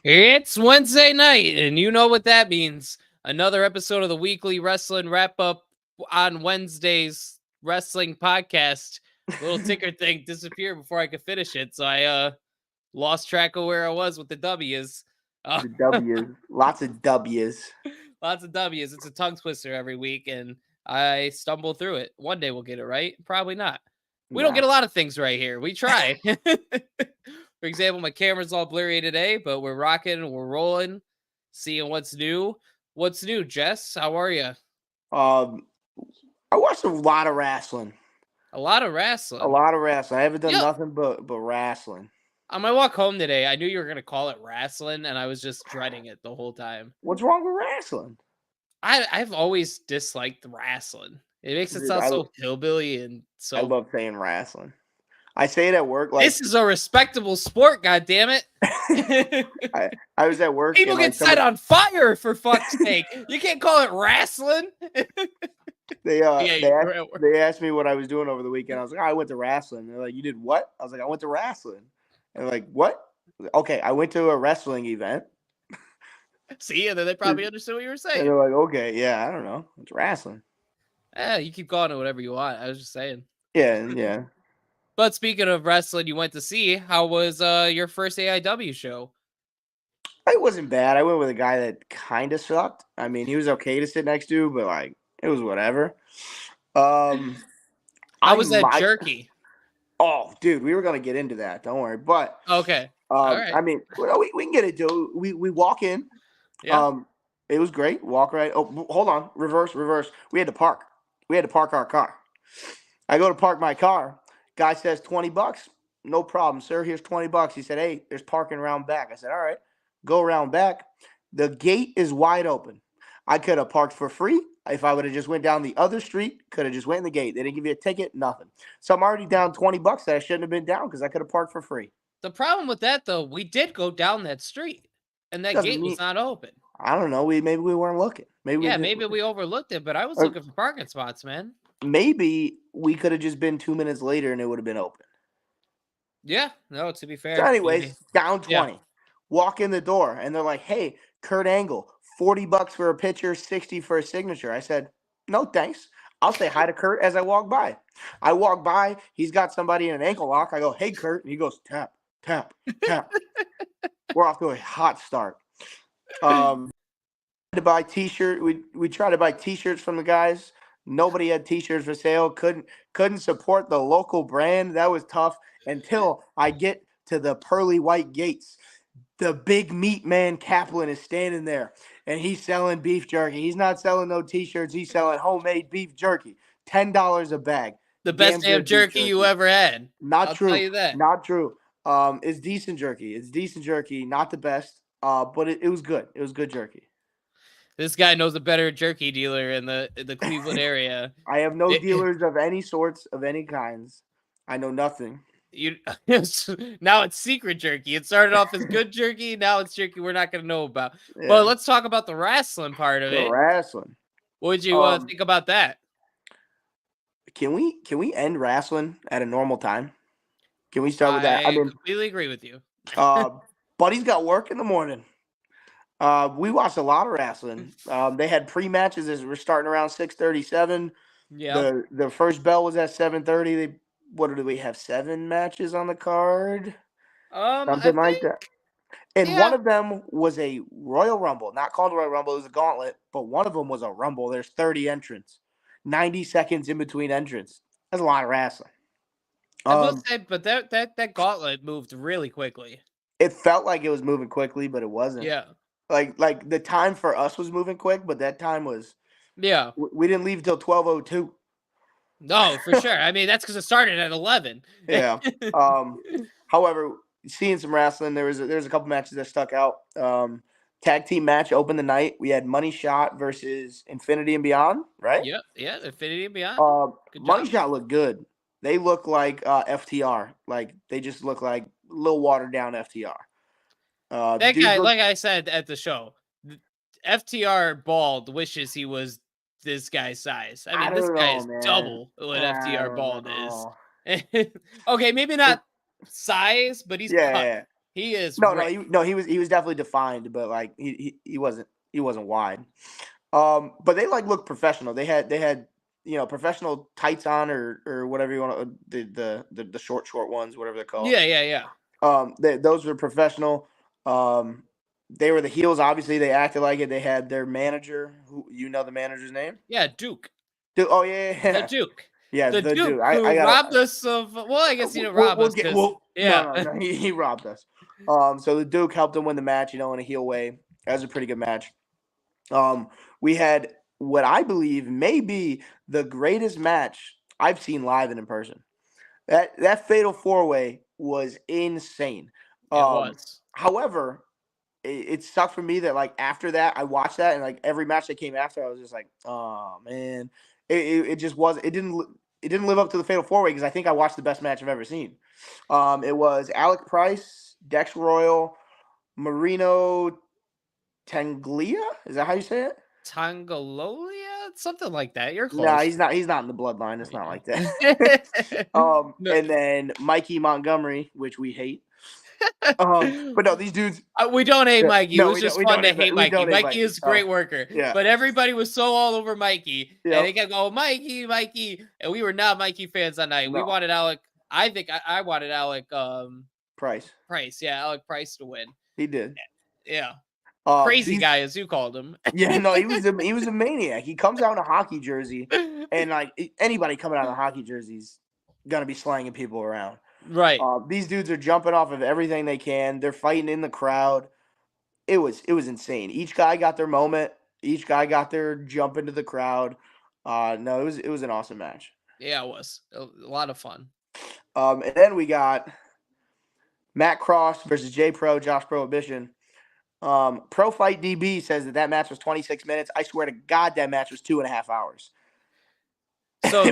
It's Wednesday night, and you know what that means. Another episode of the weekly wrestling wrap up on Wednesday's wrestling podcast. Little ticker thing disappeared before I could finish it, so I lost track of where I was with the W's. The W's, lots of W's. Lots of W's. It's a tongue twister every week, and I stumble through it. One day we'll get it right. Probably not. We don't Nah. get a lot of things right here. We try. For example, my camera's all blurry today, but we're rocking, we're rolling, seeing what's new. What's new, Jess? How are you? I watched a lot of wrestling. A lot of wrestling. A lot of wrestling. I haven't done Yep. nothing but wrestling. On my walk home today, I knew you were going to call it wrestling, and I was just dreading it the whole time. What's wrong with wrestling? I've always disliked wrestling. It makes it Dude, sound so hillbilly and I so. love saying wrestling. I say it at work. Like This is a respectable sport, goddammit. I was at work. People and, get set on fire, for fuck's sake. You can't call it wrestling. They Yeah, they asked me what I was doing over the weekend. I was like, I went to wrestling. They're like, you did what? I was like, I went to wrestling. And they're like, what? Okay, I went to a wrestling event. See, and then they probably understood what you were And saying. they're like, okay, yeah, I don't know. It's wrestling. You keep calling it whatever you want. I was just saying. Yeah. But speaking of wrestling, you went to see. How was your first AEW show? It wasn't bad. I went with a guy that kind of sucked. I mean, he was okay to sit next to, but like it was whatever. How was that jerky? Oh, dude, we were gonna get into that. Don't worry. But Okay. All right. I mean, we can get into it. We walk in. Yeah. It was great. Walk right. Oh, hold on. Reverse. We had to park. We had to park our car. I go to park my car. Guy says $20. No problem, sir. Here's $20. He said, hey, there's parking around back. I said, all right. Go around back. The gate is wide open. I could have parked for free. If I would have just went down the other street, could have just went in the gate. They didn't give you a ticket, nothing. So I'm already down $20 that I shouldn't have been down because I could have parked for free. The problem with that, though, we did go down that street, and that gate was not open. I don't know. Maybe we weren't looking. Maybe we overlooked it, but I was looking for parking spots, man. Maybe we could have just been 2 minutes later and it would have been open. Yeah, no, to be fair. So anyways, maybe. down 20. Yeah. Walk in the door and they're like, hey, Kurt Angle, $40 for a picture, 60 for a signature. I said, no, thanks. I'll say hi to Kurt as I walk by. I walk by, he's got somebody in an ankle lock. I go, hey, Kurt. And he goes, tap, tap, tap. We're off to a hot start. To buy t-shirt. We tried to buy t-shirts from the guys. Nobody had t-shirts for sale. Couldn't support the local brand. That was tough until I get to the pearly white gates. The big meat man Kaplan is standing there, and he's selling beef jerky. He's not selling no t-shirts. He's selling homemade beef jerky. $10 a bag. The best damn jerky you ever had. Not true. I'll tell you that. Not true. It's decent jerky. It's decent jerky. Not the best. But it was good. It was good jerky. This guy knows a better jerky dealer in the Cleveland area. I have no dealers of any sorts, of any kinds. I know nothing. Now it's secret jerky. It started off as good jerky. Now it's jerky we're not going to know about. Yeah. But let's talk about the wrestling part of it. Wrestling. What would you think about that? Can we end wrestling at a normal time? Can we start with that? I completely agree with you. Buddy's got work in the morning. We watched a lot of wrestling. They had pre-matches as we're starting around 6:37. Yeah. The first bell was at 7:30. What did we have? 7 matches on the card? Something like that. And one of them was a Royal Rumble, not called a Royal Rumble. It was a gauntlet, but one of them was a Rumble. There's 30 entrants, 90 seconds in between entrants. That's a lot of wrestling. I will say, but that gauntlet moved really quickly. It felt like it was moving quickly, but it wasn't. Yeah. Like the time for us was moving quick, but that time was. Yeah. We didn't leave until 12:02. No, for sure. I mean, that's because it started at 11. Yeah. However, seeing some wrestling, there was a couple matches that stuck out. Tag team match opened the night. We had Money Shot versus Infinity and Beyond, right? Yeah, Infinity and Beyond. Money Shot looked good. They look like FTR. Like they just look like a little watered down FTR. That guy, like I said at the show, FTR bald wishes he was this guy's size. I mean, this guy is double what FTR bald is. Okay, maybe not size, but he's cut. He is No, ripped. he was definitely defined, but like he wasn't wide. But they like looked professional. They had professional tights on or whatever you want the short ones, whatever they're called. Yeah. Those were professional. They were the heels. Obviously, they acted like it. They had their manager, who the manager's name. Yeah, Duke. Oh yeah. The Duke. Yeah, The the Duke Duke. who I got robbed us of. Well, I guess he didn't rob us because no, he robbed us. So the Duke helped him win the match, in a heel way. That was a pretty good match. We had what I believe may be the greatest match I've seen live and in person. That fatal 4-way was insane. It was. However, it sucked for me that like after that I watched that and like every match that came after I was just like, oh man, it just wasn't. It didn't live up to the fatal 4-way because I think I watched the best match I've ever seen. It was Alec Price, Dex Royal, Marino Tanglia. Is that how you say it? Tangalolia? Something like that. You're close. No, he's not. He's not in the bloodline. It's not like that. No. And then Mikey Montgomery, which we hate. But no, these dudes. We don't hate Mikey. No, it was just fun to hate Mikey. Mikey is a great worker. Yeah. But everybody was so all over Mikey. Yep. And they kept going, Mikey. And we were not Mikey fans that night. No. We wanted Alec. I think I wanted Alec Price. Yeah, Alec Price to win. He did. Yeah. Crazy guy, as you called him. Yeah, no, he was a maniac. He comes out in a hockey jersey, and like anybody coming out in a hockey jersey's gonna be slanging people around. Right. These dudes are jumping off of everything they can. They're fighting in the crowd. It was insane. Each guy got their moment. Each guy got their jump into the crowd. No, it was an awesome match. Yeah, it was a lot of fun. And then we got Matt Cross versus J Pro, Josh Prohibition. Pro Fight DB says that match was 26 minutes. I swear to God, that match was 2.5 hours. So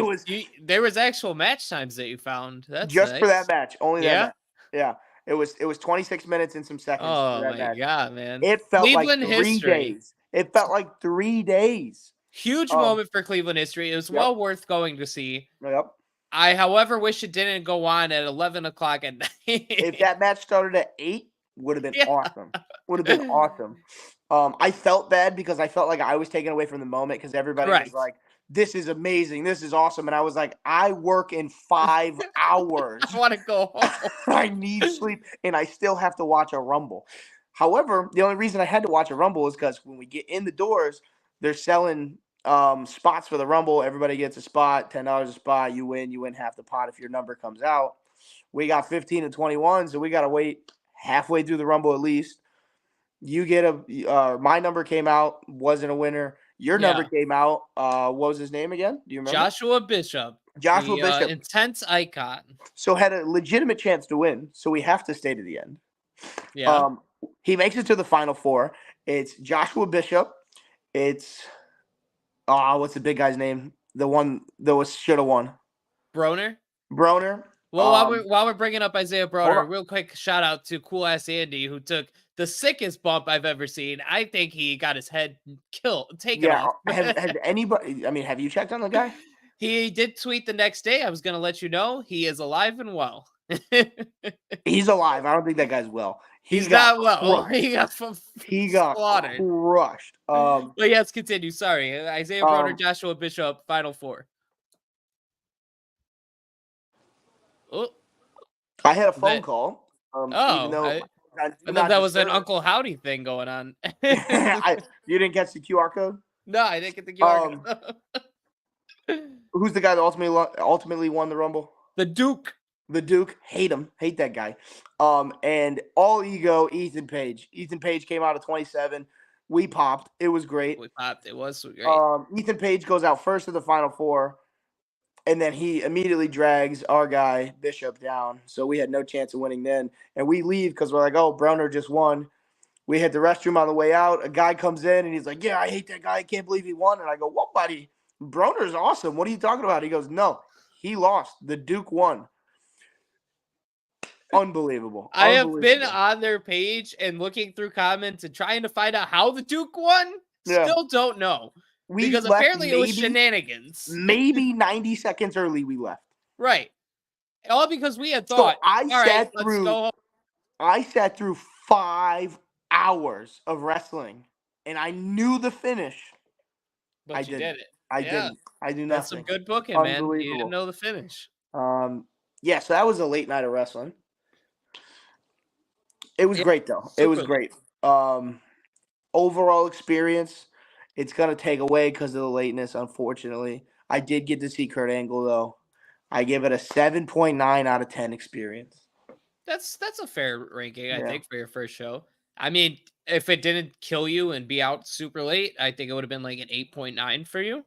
there was actual match times that you found. That's just nice. for that match. Only that match. Yeah. It was 26 minutes and some seconds. Oh for that my match. God, man! It felt Cleveland like 3 history. days. It felt like 3 days. Huge moment for Cleveland history. It was well worth going to see. Yep. I, however, wish it didn't go on at 11 o'clock at night. If that match started at 8, would have been awesome. Would have been awesome. I felt bad because I felt like I was taken away from the moment because everybody was like, this is amazing. This is awesome. And I was like, I work in 5 hours. I want to go home. I need sleep. And I still have to watch a Rumble. However, the only reason I had to watch a Rumble is because when we get in the doors, they're selling spots for the Rumble. Everybody gets a spot, $10 a spot. You win half the pot if your number comes out. We got 15 and 21, so we got to wait halfway through the Rumble at least. You get my number came out, wasn't a winner. Your number came out. What was his name again? Do you remember? Joshua Bishop. Bishop. Intense icon. So had a legitimate chance to win. So we have to stay to the end. Yeah. He makes it to the final 4. It's Joshua Bishop. It's what's the big guy's name? The one that should have won. Broner. Well, while we're bringing up Isaiah Broner, real quick shout out to Cool Ass Andy who took the sickest bump I've ever seen. I think he got his head taken off. Has anybody? I mean, have you checked on the guy? He did tweet the next day. I was going to let you know he is alive and well. He's alive. I don't think that guy's well. He's not well. Crushed. He got slaughtered. Crushed. But yes, continue. Sorry, Isaiah Broner, Joshua Bishop, final 4. Oh, I had a phone call. Even though I thought that was an Uncle Howdy thing going on. You didn't catch the QR code? No, I didn't get the QR code. Who's the guy that ultimately won the Rumble? The Duke. The Duke. Hate him. Hate that guy. And all ego, Ethan Page. Ethan Page came out at 27. We popped. It was great. It was great. Ethan Page goes out first of the final 4. And then he immediately drags our guy, Bishop, down. So we had no chance of winning then. And we leave because we're like, oh, Broner just won. We hit the restroom on the way out. A guy comes in and he's like, yeah, I hate that guy. I can't believe he won. And I go, what, buddy? Broner's awesome. What are you talking about? He goes, no, he lost. The Duke won. Unbelievable. I have been on their page and looking through comments and trying to find out how the Duke won. Still don't know. Because apparently it was shenanigans. Maybe 90 seconds early we left. Right. All because we had thought, so I sat through. I sat through 5 hours of wrestling, and I knew the finish. I But you didn't. did it. I Yeah. didn't. I knew That's some nothing. good booking, man. You didn't Unbelievable. know the finish. Yeah, so that was a late night of wrestling. It was Yeah, great though. It was super late. great. Overall experience, it's gonna take away because of the lateness, unfortunately. I did get to see Kurt Angle though. I give it a 7.9 out of 10 experience. That's a fair ranking, I Yeah. think, for your first show. I mean, if it didn't kill you and be out super late, I think it would have been like an 8.9 for you.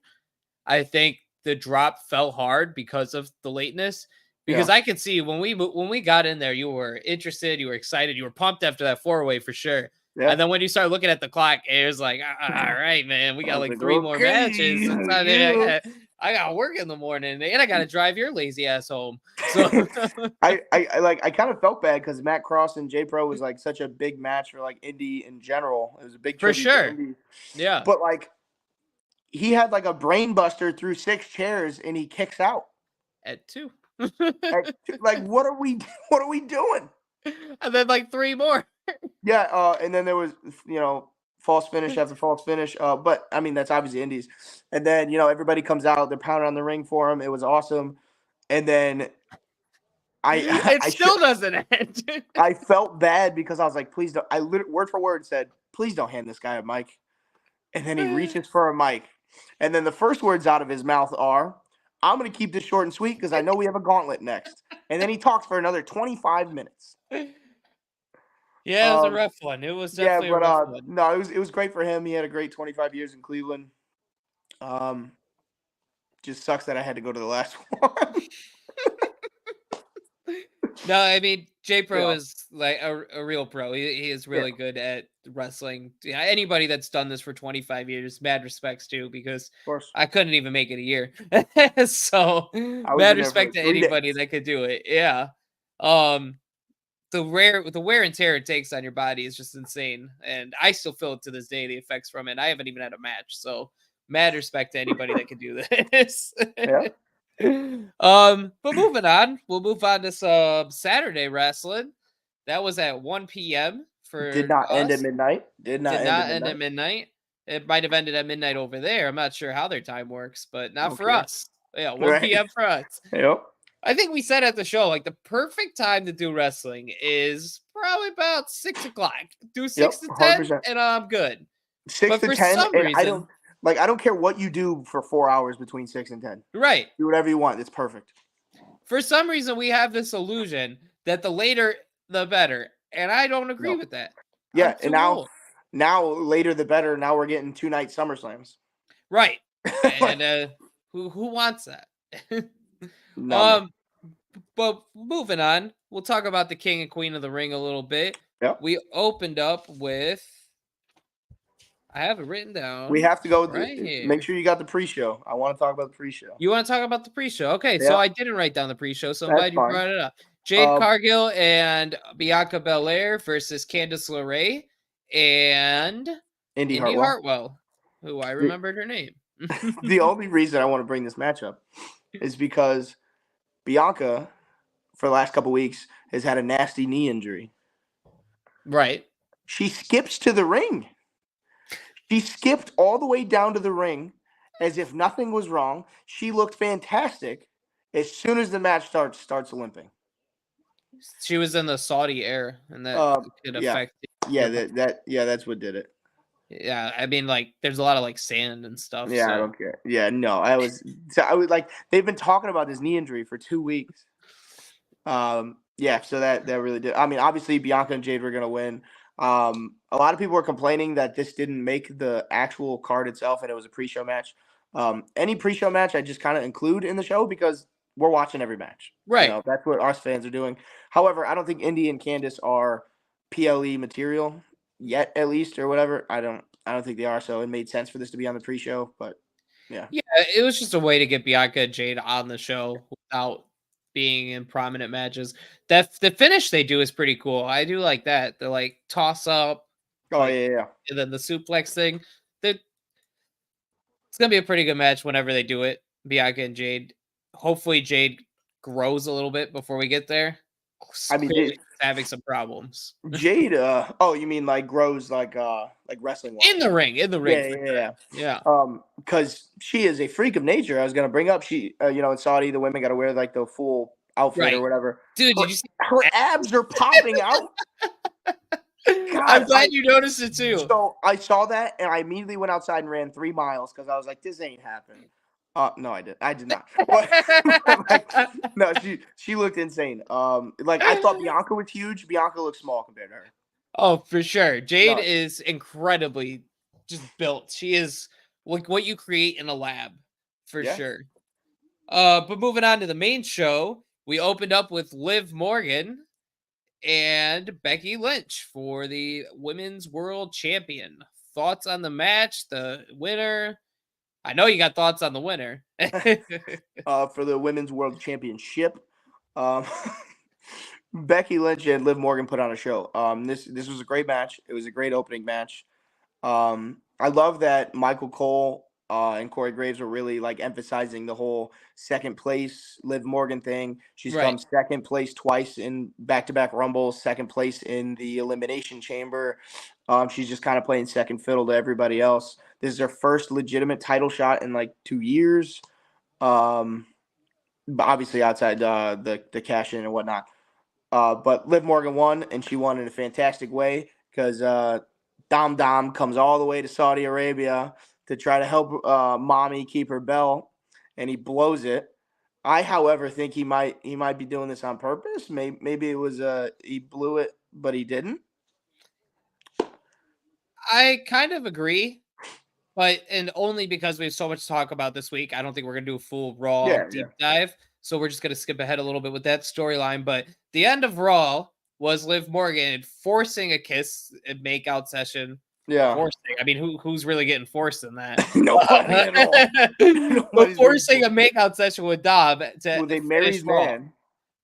I think the drop fell hard because of the lateness. Because Yeah. I could see when we got in there, you were interested, you were excited, you were pumped after that 4-way for sure. Yeah. And then when you start looking at the clock, it was like, all right, man, we I got was like like, 3 more matches. It's okay, not, yeah. I got work in the morning, and I got to drive your lazy ass home. So I kind of felt bad because Matt Cross and J Pro was like such a big match for like indie in general. It was a big for tribute to sure, indie. yeah, But like he had like a brain buster through 6 chairs and he kicks out. at 2. Like what are we what are we doing? And then like 3 more. Yeah, and then there was false finish after false finish. But I mean that's obviously indies. And then everybody comes out, they're pounding on the ring for him. It was awesome. And then I It still doesn't end. I felt bad because I was like, please don't. Word for word said, please don't hand this guy a mic. And then he reaches for a mic. And then the first words out of his mouth are, I'm going to keep this short and sweet because I know we have a gauntlet next. And then he talks for another 25 minutes. Yeah, it was a rough one. It was Yeah, definitely a but rough one. no, it was great for him. He had a great 25 years in Cleveland. Just sucks that I had to go to the last one. No, I mean J Pro Yeah, is like a real pro. He is yeah, really good at wrestling. Yeah, anybody that's done this for 25 years, mad respects to, because of course. I couldn't even make it a year. So I was mad in there for respect to 3 days. anybody that could do it. Yeah. Um the wear and tear it takes on your body is just insane. And I still feel it to this day, the effects from it. I haven't even had a match. So mad respect to anybody that can do this. Yeah. But moving on, we'll move on to some Saturday wrestling. That was at 1 p.m. Did for not end at us. midnight. Did not Did end at not end midnight. at midnight. It might have ended at midnight over there. I'm not sure how their time works, but not for Okay. us. Yeah, 1 Right. p.m. for us. Yep. I think we said at the show, like the perfect time to do wrestling is probably about 6 o'clock. Do Yep. 6 to 10, 100%. and I'm good. Six But to for ten, some and I reason, don't care what you do for 4 hours between 6 and 10. right? Do whatever you want. It's perfect. For some reason, we have this illusion that the later the better, and I don't agree No. with that. I'm Yeah, and too now old, now later the better. Now we're getting 2 night SummerSlams. right? Like And who wants that? no man. um, but moving on, we'll talk about the King and Queen of the Ring a little bit. Yep. We opened up with. I have it written We down have to go. right Make here. sure you got the pre-show. I want to talk about the pre-show. You want to talk about the pre-show? Okay, so Yeah, I didn't write down the pre-show, so I'm that's glad you fine. brought it up. Jade Um, Cargill and Bianca Belair versus Candice LeRae and Indy Indy Hartwell. Hartwell, who I The, remembered her name. the only reason I want to bring this matchup is because Bianca, for the last couple weeks, has had a nasty knee injury. Right. She skips to the ring. She skipped all the way down to the ring as if nothing was wrong. She looked fantastic. As soon as the match starts limping. She was in the Saudi air, and that could Yeah, affect yeah, your body. that's what did it. Yeah, I mean, like, there's a lot of like sand and stuff. Yeah, I So don't care. Yeah, no, I was like they've been talking about this knee injury for 2 weeks. Yeah, so that really did. I mean, obviously Bianca and Jade were gonna win. A lot of people were complaining that this didn't make the actual card itself, and it was a pre-show match. Any pre-show match I just kind of include in the show because we're watching every match. right. That's what us fans are doing. However, I don't think Indy and Candice are PLE material yet, at least, or whatever. I don't think they are. So it made sense for this to be on the pre-show, but yeah. Yeah, it was just a way to get Bianca and Jade on the show without being in prominent matches. The finish they do is pretty cool. I do like that. The like toss up, Oh like, yeah, yeah. and then the suplex thing. It's gonna be a pretty good match whenever they do it. Bianca and Jade. Hopefully Jade grows a little bit before we get there. I mean, clearly having some problems Jade. Oh, you mean like grows like wrestling wise? in the ring. In the ring, Yeah, for yeah, sure. yeah. Yeah. Because she is a freak of nature. I was gonna bring up she, in Saudi, the women got to wear like the full outfit or Right, whatever. dude. Her Did you see? her abs are popping out. I'm God, glad you noticed it too. so I saw that and I immediately went outside and ran 3 miles because I was like, this ain't happening. No, I did not. But, like, no, she looked insane. Like I thought Bianca was huge. Bianca looks small compared to her. Oh, for sure. Jade No, is incredibly just built. She is like what you create in a lab, for yeah, sure. But moving on to the main show, we opened up with Liv Morgan and Becky Lynch for the Women's World Champion. Thoughts on the match, the winner? I know you got thoughts on the winner. for the women's world championship. Um, Becky Lynch and Liv Morgan put on a show. This was a great match. It was a great opening match. I love that Michael Cole and Corey Graves were really like emphasizing the whole second place Liv Morgan thing. She's Right. come second place twice in back-to-back Rumbles, second place in the Elimination Chamber. She's just kind of playing second fiddle to everybody else. This is her first legitimate title shot in like 2 years. But obviously outside the cash in and whatnot. But Liv Morgan won, and she won in a fantastic way because Dom comes all the way to Saudi Arabia to try to help Mommy keep her belt, and he blows it. I, however, think he might be doing this on purpose. Maybe it was he blew it, but he didn't. I kind of agree. But and only because we have so much to talk about this week, I don't think we're gonna do a full Raw Yeah, yeah, deep dive. So we're just gonna skip ahead a little bit with that storyline. But the end of Raw was Liv Morgan forcing a kiss and makeout session. yeah. Forcing. I mean, who's really getting forced in that? Nobody at all. But Nobody's getting forcing a makeout session with Dom to with a finish married Raw. man.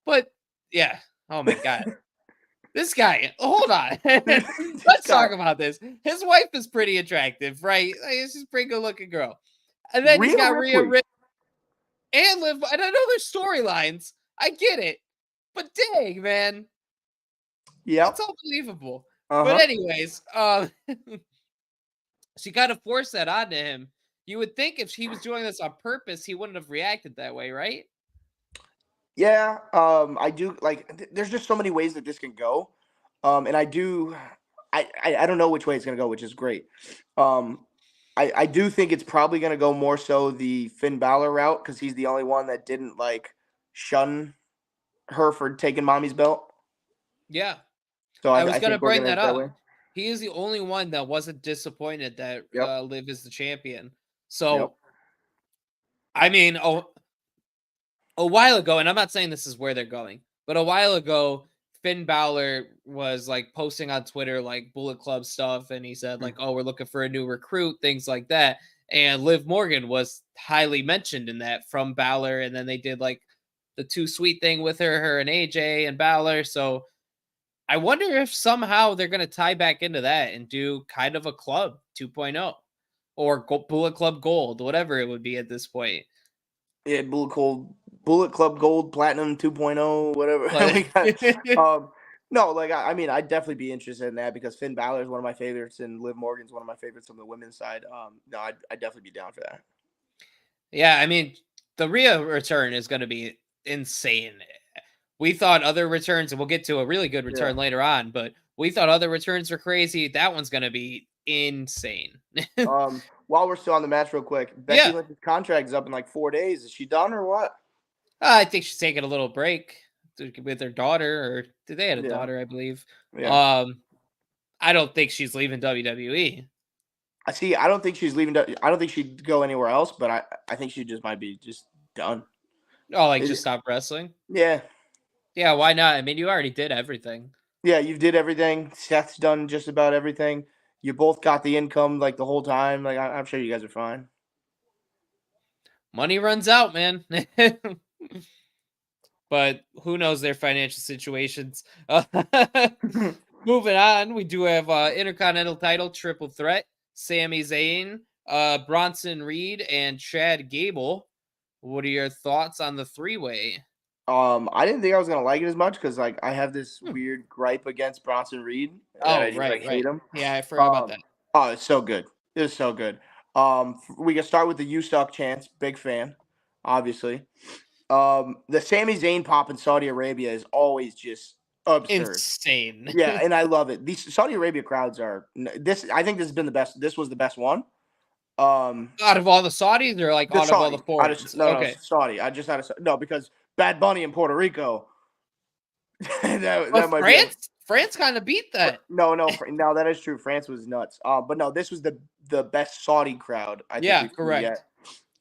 But yeah, oh my god. This guy, hold on. This Let's guy, talk about this. His wife is pretty attractive, right? Like, she's a pretty good looking girl. And then he's Rhea got Rhea Ripley. Ripley and Liv. And I know there's storylines. I get it. But dang, man. Yep. It's unbelievable. Uh But huh. anyways, she kind of forced that onto him. You would think if he was doing this on purpose, he wouldn't have reacted that way, right? Yeah, I do like. There's just so many ways that this can go, and I do. I don't know which way it's gonna go, which is great. Um, I do think it's probably gonna go more so the Finn Balor route because he's the only one that didn't like shun her for taking mommy's belt. Yeah. So I was I gonna think we're bring gonna that end that up. way. He is the only one that wasn't disappointed that Yep. Liv is the champion. Yep. So I mean, a while ago, and I'm not saying this is where they're going, but a while ago, Finn Balor was like posting on Twitter like Bullet Club stuff, and he said like, "Oh, we're looking for a new recruit," things like that. And Liv Morgan was highly mentioned in that from Balor, and then they did like the Too Sweet thing with her and AJ and Balor. So I wonder if somehow they're going to tie back into that and do kind of a club 2.0 or Bullet Club Gold, whatever it would be at this point. Yeah, Bullet Club Gold Platinum 2.0, whatever. But We got, no, like I mean, I'd definitely be interested in that because Finn Balor is one of my favorites and Liv Morgan's one of my favorites on the women's side. No, I'd definitely be down for that. yeah, I mean, the Rhea return is going to be insane. We thought other returns, and we'll get to a really good Yeah. return later on, but we thought other returns were crazy. That one's going to be insane. While we're still on the match, real quick, Becky Yeah, Lynch's contract is up in like 4 days. Is she done or what? I think she's taking a little break with her daughter, or did they had a Yeah, daughter, I believe. yeah. Um, I don't think she's leaving WWE. I see. I don't think she's leaving. I don't think she'd go anywhere else, but I think she just might be just done. Oh, like just It- stop wrestling? yeah, Yeah, why not? I mean, you already did everything. yeah. You did everything. Seth's done just about everything. You both got the income like the whole time. Like I'm sure you guys are fine. Money runs out, man. But who knows their financial situations. Moving on, we do have Intercontinental title triple threat. Sami Zayn, Bronson Reed, and Chad Gable. What are your thoughts on the three-way? I didn't think I was gonna like it as much because like I have this Hmm. weird gripe against Bronson Reed that I Oh, just like hate right. him. Yeah, I forgot about Um, that. oh, it's so good. It's so good. We can start with the "You Suck" chants. Big fan, obviously. The Sami Zayn pop in Saudi Arabia is always just absurd. Insane. Yeah, and I love it. These Saudi Arabia crowds are this. I think this has been the best. This was the best one. Um, Out of all the Saudis, or like the out of all the Saudi. I just foreigners? no Okay. Saudi. I just had a no because Bad Bunny in Puerto Rico. that But might be a France kind of beat that. no. That is true. France was nuts. But no, this was the best Saudi crowd I think Yeah, we've seen yet.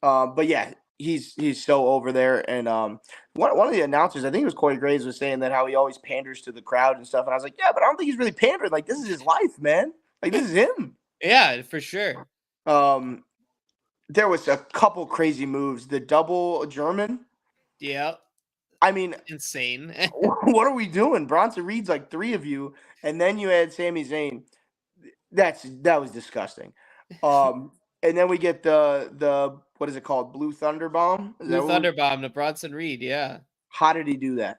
correct. But yeah, he's so over there. And one of the announcers, I think it was Corey Graves, was saying that how he always panders to the crowd and stuff. And I was like, yeah, but I don't think he's really pandering. Like this is his life, man. Like this is him. Yeah, for sure. There was a couple crazy moves. The double German. Yeah, I mean, insane. what are we doing? Bronson Reed's like three of you, and then you add Sami Zayn. That was disgusting. And then we get the what is it called? Blue Thunder Bomb? Is Blue that what we, Thunderbomb to Bronson Reed. Yeah, how did he do that?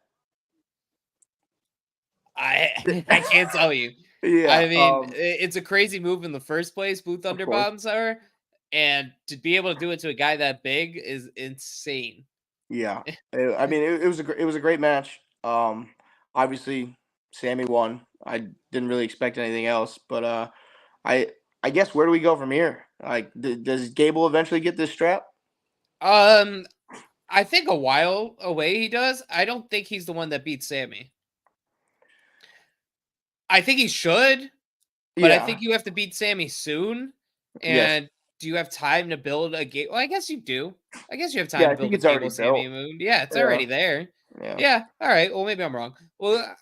I can't tell you. Yeah, I mean, it's a crazy move in the first place. Blue of Thunder course. Bombs are, and to be able to do it to a guy that big is insane. Yeah. I mean, it was a great match. Obviously, Sammy won. I didn't really expect anything else, but I I guess where do we go from here? Like, does Gable eventually get this strap? Um, I think a while away he does. I don't think he's the one that beats Sammy. I think he should, but I Yeah. think you have to beat Sammy soon. Yes. And do you have time to build a game? Well, I guess you do. I guess you have time Yeah, to I think build a it's already Gable built. Sammy moon. Yeah, it's Yeah. already there. Yeah. Yeah. All right. Well, maybe I'm wrong. Well,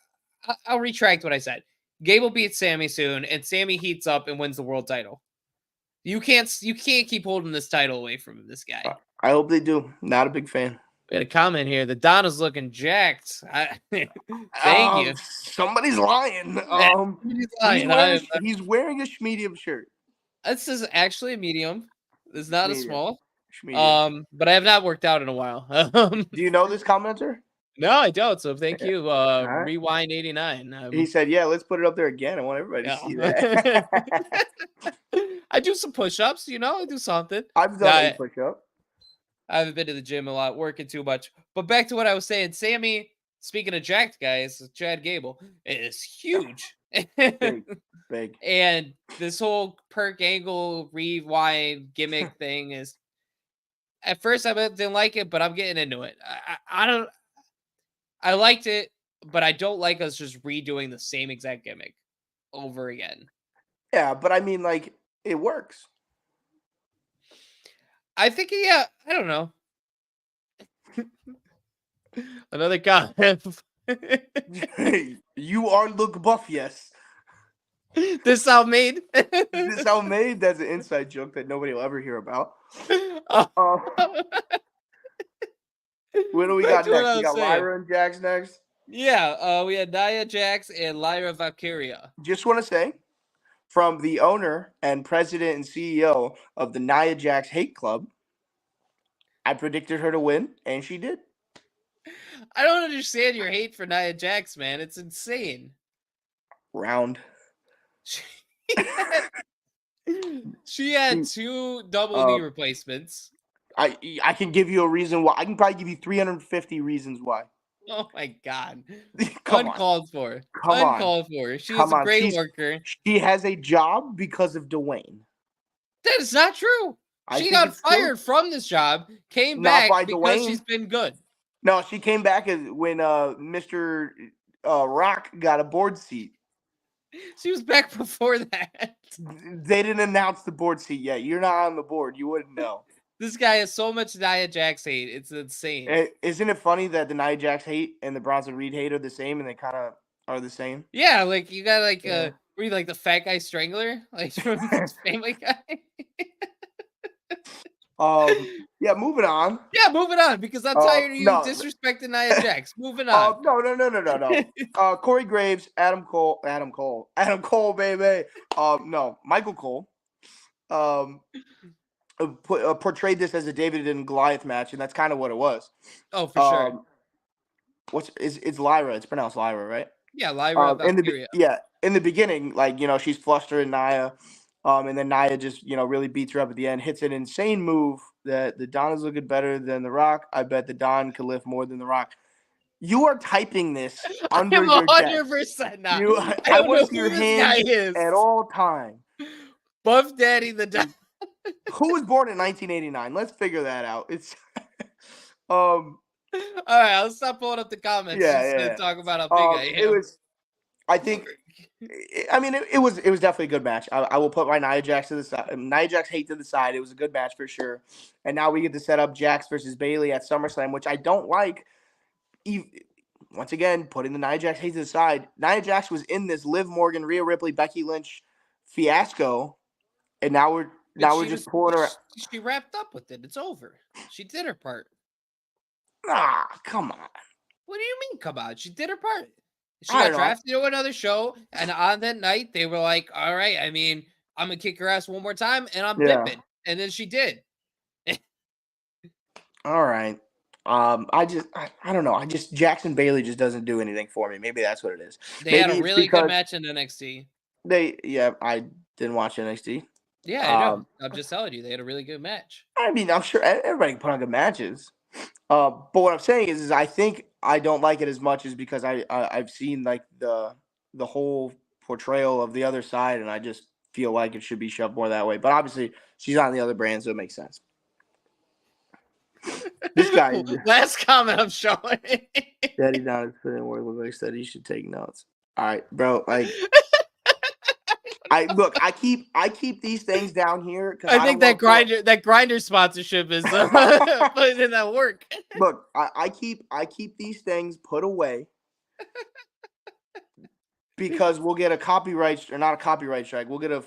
I'll retract what I said. Gable beats Sammy soon, and Sammy heats up and wins the world title. You can't keep holding this title away from this guy. I hope they do. Not a big fan. We had a comment here. The Donna's looking jacked. Thank you. Somebody's lying. He's lying. He's wearing a medium shirt. This is actually a medium. It's not a Medium. small. Medium. But I have not worked out in a while. Do you know this commenter? No, I don't. So thank Yeah. you. Right. Rewind 89. He said, "Yeah, let's put it up there again. I want everybody to see that." I do some push-ups, I do something. I've done a push-up. I haven't been to the gym a lot, working too much. But back to what I was saying, Sammy, speaking of jacked guys, Chad Gable is huge. Big. And this whole perk angle rewind gimmick thing is, at first I didn't like it, but I'm getting into it. I liked it, but I don't like us just redoing the same exact gimmick over again. Yeah, but I mean, like, it works. I think, yeah, I don't know. Another comment. You are look buff, yes. This how made. This how made. That's an inside joke that nobody will ever hear about. What do we got next? We got Lyra and Jax next. Yeah, we had Nia Jax and Lyra Valkyria. Just want to say, from the owner and president and CEO of the Nia Jax Hate Club, I predicted her to win, and she did. I don't understand your hate for Nia Jax, man. It's insane. Round. She had 2 double knee replacements. I can give you a reason why. I can probably give you 350 reasons why. Oh my god. Uncalled for. Uncalled for. She's a great worker. She has a job because of Dwayne. That is not true. She got fired from this job, came back because she's been good. No, she came back when Mr. Rock got a board seat. She was back before that. They didn't announce the board seat yet. You're not on the board. You wouldn't know. This guy has so much Nia Jax hate. It's insane. Isn't it funny that the Nia Jax hate and the Bronson Reed hate are the same, and they kind of are the same? Yeah, like you got were you like the fat guy strangler, like from Family Guy? Yeah, moving on. Yeah, moving on, because I'm tired of you disrespecting Nia Jax. Moving on. No. Corey Graves, Adam Cole, baby. No, Michael Cole. Portrayed this as a David and Goliath match, and that's kind of what it was. Oh, for sure. it's Lyra. It's pronounced Lyra, right? Yeah, Lyra Valkyria. In the beginning, like, she's flustering Nia, and then Nia just, really beats her up at the end, hits an insane move that the Don is looking better than The Rock. I bet the Don can lift more than The Rock. You are typing this under I'm your desk. 100% not. I don't want know to see who your this guy hands is. at all time. Buff Daddy the Don. Who was born in 1989? Let's figure that out. It's All right, I'll stop pulling up the comments just to talk about how big I am. It was. I think. I mean, it was definitely a good match. I will put my Nia Jax to the side. Nia Jax hate to the side. It was a good match for sure. And now we get to set up Jax versus Bayley at SummerSlam, which I don't like. Once again, putting the Nia Jax hate to the side. Nia Jax was in this Liv Morgan, Rhea Ripley, Becky Lynch fiasco, and now we're just pulling her. She wrapped up with it. It's over. She did her part. Ah, come on. What do you mean, come on? She did her part. She got drafted to another show, and on that night, they were like, all right, I mean, I'm going to kick your ass one more time, and I'm dipping. And then she did. All right. I don't know. Jackson Bailey just doesn't do anything for me. Maybe that's what it is. They had a really good match in NXT. I didn't watch NXT. Yeah, I know. I'm just telling you, they had a really good match. I mean, I'm sure everybody can put on good matches. But what I'm saying is I think I don't like it as much as because I've seen like the whole portrayal of the other side, and I just feel like it should be shoved more that way. But obviously, she's on the other brand, so it makes sense. This guy. Last comment I'm showing. Daddy Don is putting where Levesque said he should take notes. All right, bro. Like, I keep these things down here. I think that grinder sponsorship is putting in that work. Look, I keep these things put away because we'll get a copyright, or not a copyright strike. We'll get a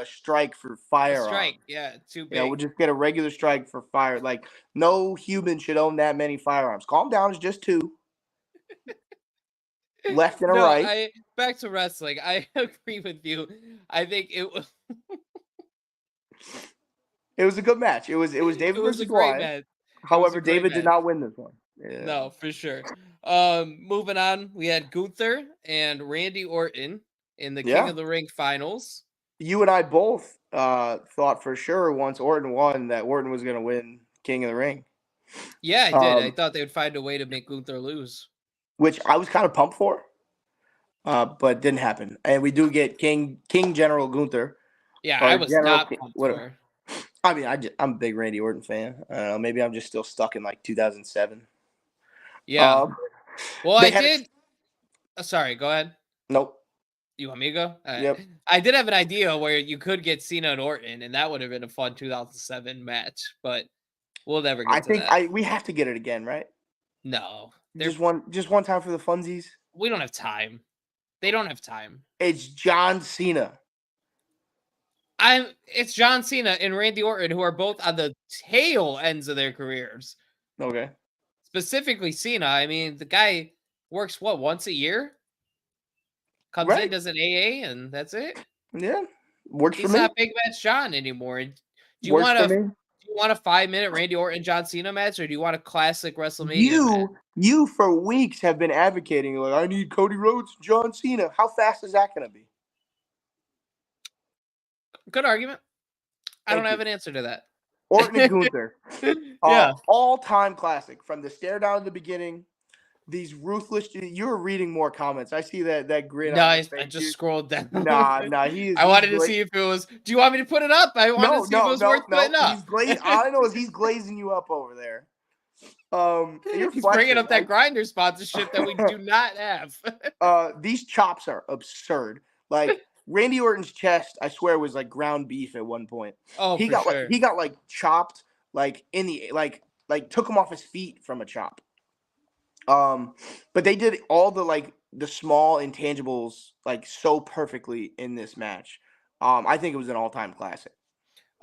strike for firearms. Strike, yeah, too big. Yeah, we'll just get a regular strike for fire. Like, no human should own that many firearms. Calm down, it's just 2. Left and a right. Back to wrestling. I agree with you. I think it was. It was a good match. It was David versus a great match. However, David did not win this one. Yeah. No, for sure. Moving on, we had Gunther and Randy Orton in the King of the Ring finals. You and I both thought for sure once Orton won that Orton was going to win King of the Ring. Yeah, I did. I thought they would find a way to make Gunther lose, which I was kind of pumped for, but didn't happen. And we do get King General Gunther. Yeah, I was not pumped for. I mean, I'm a big Randy Orton fan. Maybe I'm just still stuck in like 2007. Yeah. Well, I did. Sorry, go ahead. Nope. You want me to go? Yep. I did have an idea where you could get Cena and Orton, and that would have been a fun 2007 match, but we'll never get to that. We have to get it again, right? No. Just one time for the funsies? We don't have time. They don't have time. It's John Cena. It's John Cena and Randy Orton, who are both on the tail ends of their careers. Okay. Specifically Cena. I mean, the guy works once a year? Comes in, does an AA, and that's it. Yeah. Works for me. He's not Big Match John anymore. Do you want a 5-minute Randy Orton John Cena match, or do you want a classic WrestleMania match? You for weeks have been advocating, like, I need Cody Rhodes, John Cena. How fast is that going to be? Good argument. I don't have an answer to that. Orton and Gunther. Yeah. All-time classic. From the stare down at the beginning, these ruthless... You're reading more comments. I see that grin on your face. I just scrolled down. Nah. I wanted to see if it was... Do you want me to put it up? I wanted to see if it was worth putting up. All I know is he's glazing you up over there. He's bringing up that grinder sponsorship that we do not have. These chops are absurd. Like... Randy Orton's chest, I swear, was like ground beef at one point. Oh, he got like chopped, like in the like took him off his feet from a chop. But they did all the small intangibles like so perfectly in this match. I think it was an all-time classic.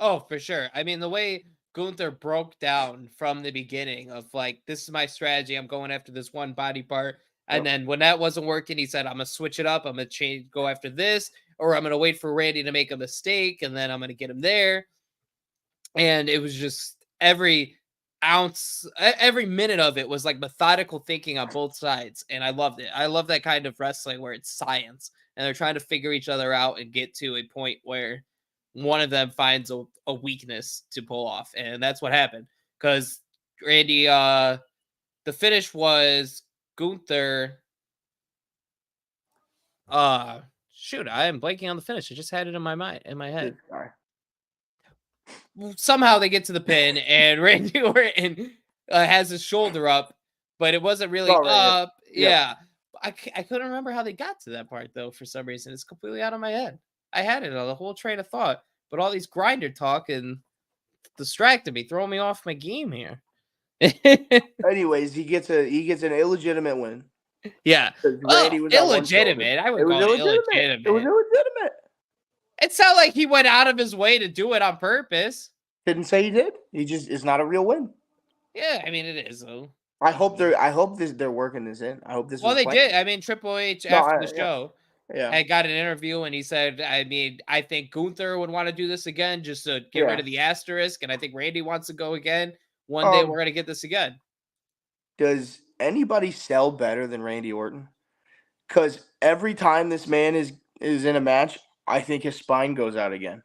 Oh, for sure. I mean, the way Gunther broke down from the beginning of like, this is my strategy. I'm going after this one body part. And then when that wasn't working, he said, I'm going to switch it up. I'm going to go after this, or I'm going to wait for Randy to make a mistake, and then I'm going to get him there. And it was just ounce, every minute of it was like methodical thinking on both sides, and I loved it. I love that kind of wrestling where it's science and they're trying to figure each other out and get to a point where one of them finds a weakness to pull off, and that's what happened. Because Randy, the finish was Gunther. Shoot, I am blanking on the finish. I just had it in my mind, in my head. Somehow they get to the pin, and Randy Orton has his shoulder up, but it wasn't really up. Yeah, I couldn't remember how they got to that part though. For some reason, it's completely out of my head. I had it on the whole train of thought, but all these grinder talk and distracted me, throwing me off my game here. Anyways, he gets an illegitimate win. Yeah. Randy was illegitimate. I would call it illegitimate. It was illegitimate. It sounded like he went out of his way to do it on purpose. Didn't say he did. He just, it's not a real win. Yeah, I mean it is though. I hope they're working this in. I hope this. Well, they did. I mean, Triple H after the show, had got an interview and he said, I mean, I think Gunther would want to do this again just to get rid of the asterisk, and I think Randy wants to go again. One day we're gonna get this again. Does anybody sell better than Randy Orton? Because every time this man is in a match, I think his spine goes out again.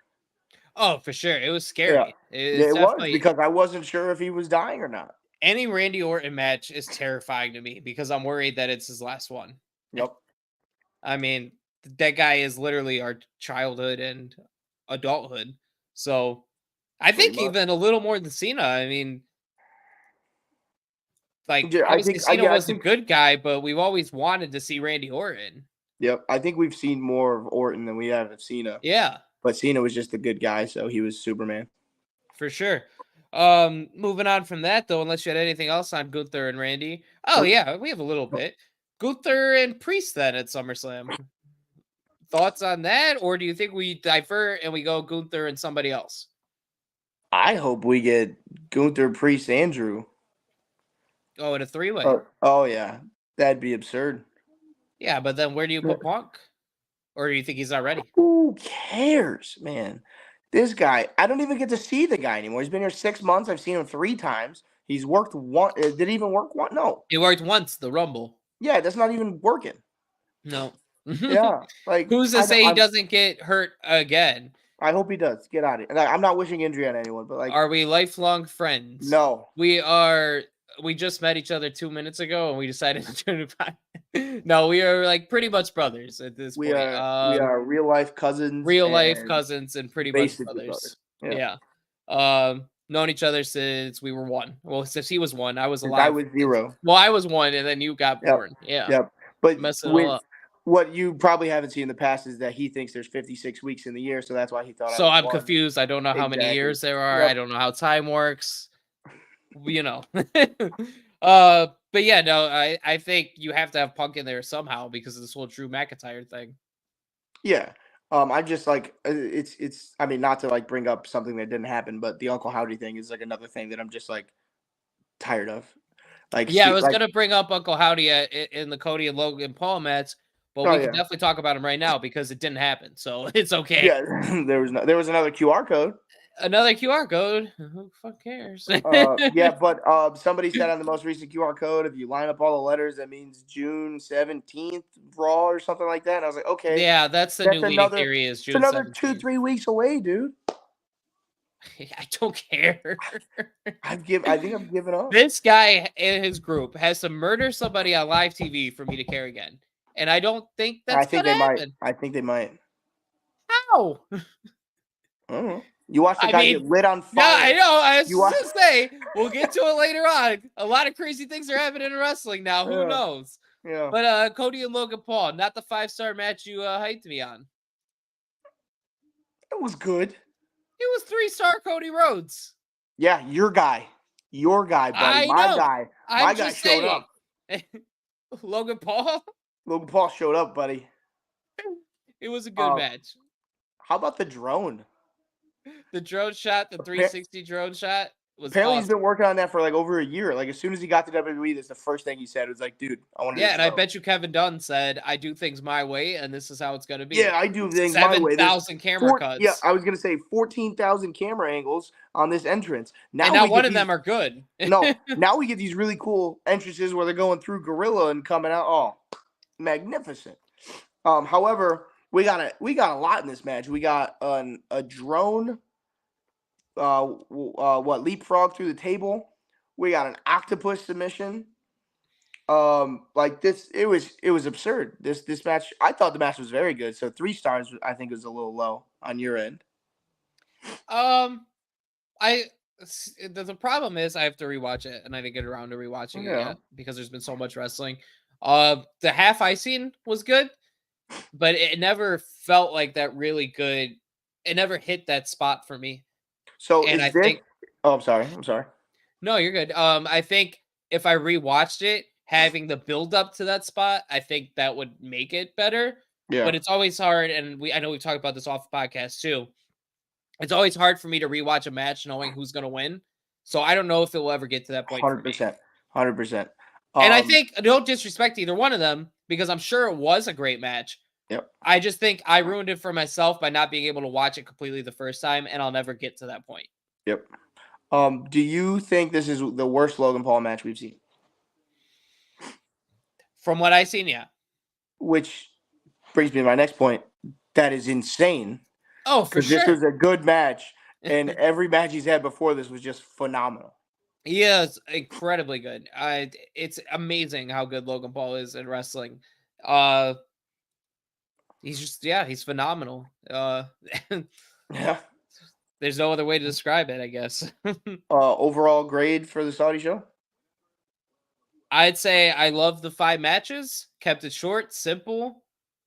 Oh, for sure. It was scary. Yeah. It was, because I wasn't sure if he was dying or not. Any Randy Orton match is terrifying to me because I'm worried that it's his last one. Yep. I mean, that guy is literally our childhood and adulthood. So I think even a little more than Cena. I mean, like, obviously Cena was a good guy, but we've always wanted to see Randy Orton. Yep. I think we've seen more of Orton than we have of Cena. Yeah. But Cena was just a good guy, so he was Superman. For sure. Moving on from that, though, unless you had anything else on Gunther and Randy. Oh, yeah, we have a little bit. Gunther and Priest then at SummerSlam. Thoughts on that? Or do you think we divert and we go Gunther and somebody else? I hope we get Gunther, Priest, Andrew. Oh, in a three-way. Oh, yeah. That'd be absurd. Yeah, but then where do you put Punk? Or do you think he's not ready? Who cares, man? This guy, I don't even get to see the guy anymore. He's been here 6 months. I've seen him 3 times. He's worked one. Did he even work one? No. He worked once, the Rumble. Yeah, that's not even working. No. Yeah. Like, who's to say he doesn't get hurt again? I hope he does. Get out of it. And I'm not wishing injury on anyone, but like, are we lifelong friends? No. We are. We just met each other 2 minutes ago, and we decided to turn it back. No, we are like pretty much brothers at this point. We are real life cousins. Real life cousins and pretty much brothers. Yeah. Known each other since we were 1. Well, since he was 1, I was alive. I was 0. Well, I was 1, and then you got born. Yeah. Yep. But messing it all up. What you probably haven't seen in the past is that he thinks there's 56 weeks in the year, so that's why he thought. So I'm confused. I don't know how many years there are. Yep. I don't know how time works. You know. But yeah, no, I think you have to have Punk in there somehow because of this whole Drew McIntyre thing. Yeah. I just like it's I mean, not to like bring up something that didn't happen, but the Uncle Howdy thing is like another thing that I'm just like tired of. Like, yeah, I was gonna bring up Uncle Howdy in the Cody and Logan Paul match, but we can definitely talk about him right now because it didn't happen, so it's okay. Yeah, there was another QR code. Another QR code. Who the fuck cares? Yeah, but somebody said on the most recent QR code, if you line up all the letters, that means June 17th Raw or something like that. And I was like, okay. Yeah, that's the new leading theory is June 17th. It's another 2-3 weeks away, dude. I don't care. I think I'm giving up. This guy and his group has to murder somebody on live TV for me to care again. And I don't think that's gonna happen. I think they might. How? I don't know. You watch the guy get lit on fire. Yeah, I know. I was just to say, we'll get to it later on. A lot of crazy things are happening in wrestling now. Who knows? Yeah. But Cody and Logan Paul, not the 5-star match you hyped me on. It was good. It was 3-star Cody Rhodes. Yeah, your guy, buddy. My guy showed up. Logan Paul? Logan Paul showed up, buddy. It was a good match. How about the drone? The drone shot, the 360 drone shot. was Apparently, he's awesome. been working on that for like over a year. Like as soon as he got to WWE, that's the first thing he said. It was like, "Dude, I want to do Yeah, this and I show." bet you Kevin Dunn said, "I do things my way, and this is how it's gonna be." Yeah, I do things my way. There's 7,000 camera yeah, cuts, I was gonna say 14,000 camera angles on this entrance. and Now not we one get of these. them are good. No, now we get these really cool entrances where they're going through Gorilla and coming out. Oh, magnificent. However, we got a lot in this match. We got a drone. What leapfrog through the table. We got an octopus submission. Like this, it was absurd. This match, I thought the match was very good. So 3 stars, I think, was a little low on your end. Um, the problem is I have to rewatch it, and I didn't get around to rewatching it Yeah. yet because there's been so much wrestling. The half I seen was good, but it never felt like that really good. It never hit that spot for me, So and is I this? think Oh, I'm sorry. I'm sorry. no, you're good. I think if I rewatched it, having the build up to that spot, I think that would make it better. Yeah. But it's always hard, and I know we've talked about this off the podcast too. It's always hard for me to rewatch a match knowing who's gonna win. So I don't know if it will ever get to that point for me. 100%. 100%. And I think don't disrespect either one of them because I'm sure it was a great match. Yep. I just think I ruined it for myself by not being able to watch it completely the first time, and I'll never get to that point. Yep. Do you think this is the worst Logan Paul match we've seen? From what I've seen, yeah. Which brings me to my next point. That is insane. Oh, for Because this sure. was a good match, and every match he's had before this was just phenomenal. He is incredibly good. It's amazing how good Logan Paul is at wrestling. He's just he's phenomenal. Yeah. There's no other way to describe it, I guess. Overall grade for the Saudi show? I'd say I love the 5 matches, kept it short, simple,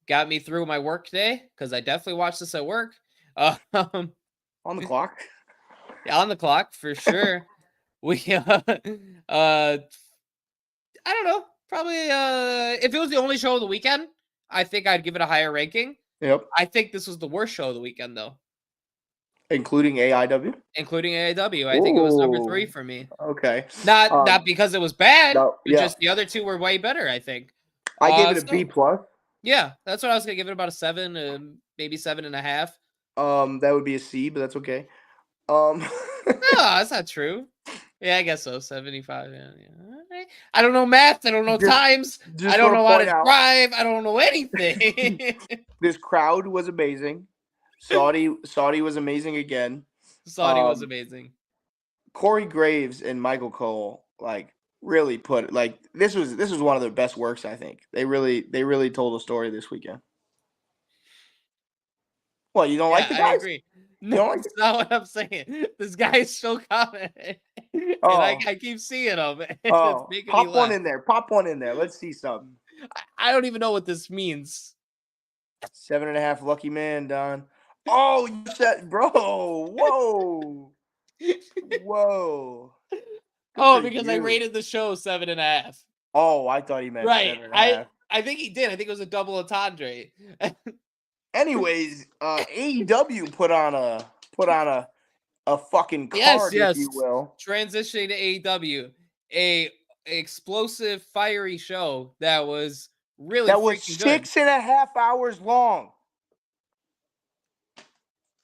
got me through my work day because I definitely watched this at work. Um, On the clock? on the clock for sure. We I don't know. Probably if it was the only show of the weekend, I think I'd give it a higher ranking. Yep. I think this was the worst show of the weekend though. Including AIW? Including AEW. I think it was number 3 Ooh, for me. okay. Not because it was bad, No, but yeah. just the other 2 were way better, I think. I gave it a So, B plus. yeah, that's what I was gonna give it, about a 7, maybe 7.5. That would be a C, but that's okay. No, that's not true. Yeah, I guess so. 75. Yeah. Alright. I don't know math. I don't know times. I don't know how to drive. I don't know anything. This crowd was amazing. Saudi was amazing again. Saudi was amazing. Corey Graves and Michael Cole really put this was one of their best works, I think. They really told a story this weekend. Well, you don't like the guys? I agree. No, that's not what I'm saying. This guy is still coming. And I keep seeing him. Pop one in there. Pop one in there. Let's see something. I don't even know what this means. 7.5 lucky man, Don. Oh, you said, bro. Whoa. Whoa. Oh, because I rated the show 7.5. Oh, I thought he meant right. 7.5. I think he did. I think it was a double entendre. Anyways, AEW put on a fucking card, if you will. Transitioning to AEW, a explosive, fiery show that was really that was freaking 6.5 hours long.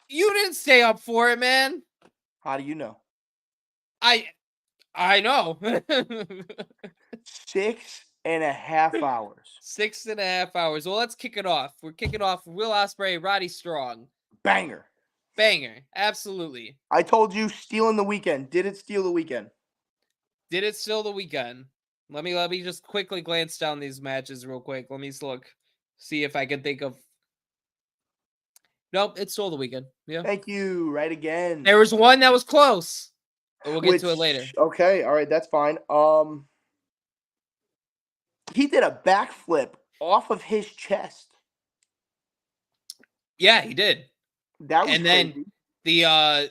You didn't stay up for it, man. How do you know? I know. 6.5 hours. 6.5 hours. Well, let's kick it off. We're kicking off Will Ospreay, Roddy Strong. Banger. Absolutely. I told you, stealing the weekend. Did it steal the weekend? Did it steal the weekend? Let me just quickly glance down these matches real quick. Let me look, see if I can think of. Nope, it stole the weekend. Yeah. Thank you. Right again. There was one that was close. But we'll get to it later. Okay, all right, that's fine. He did a backflip off of his chest. Yeah, he did. That was crazy. Then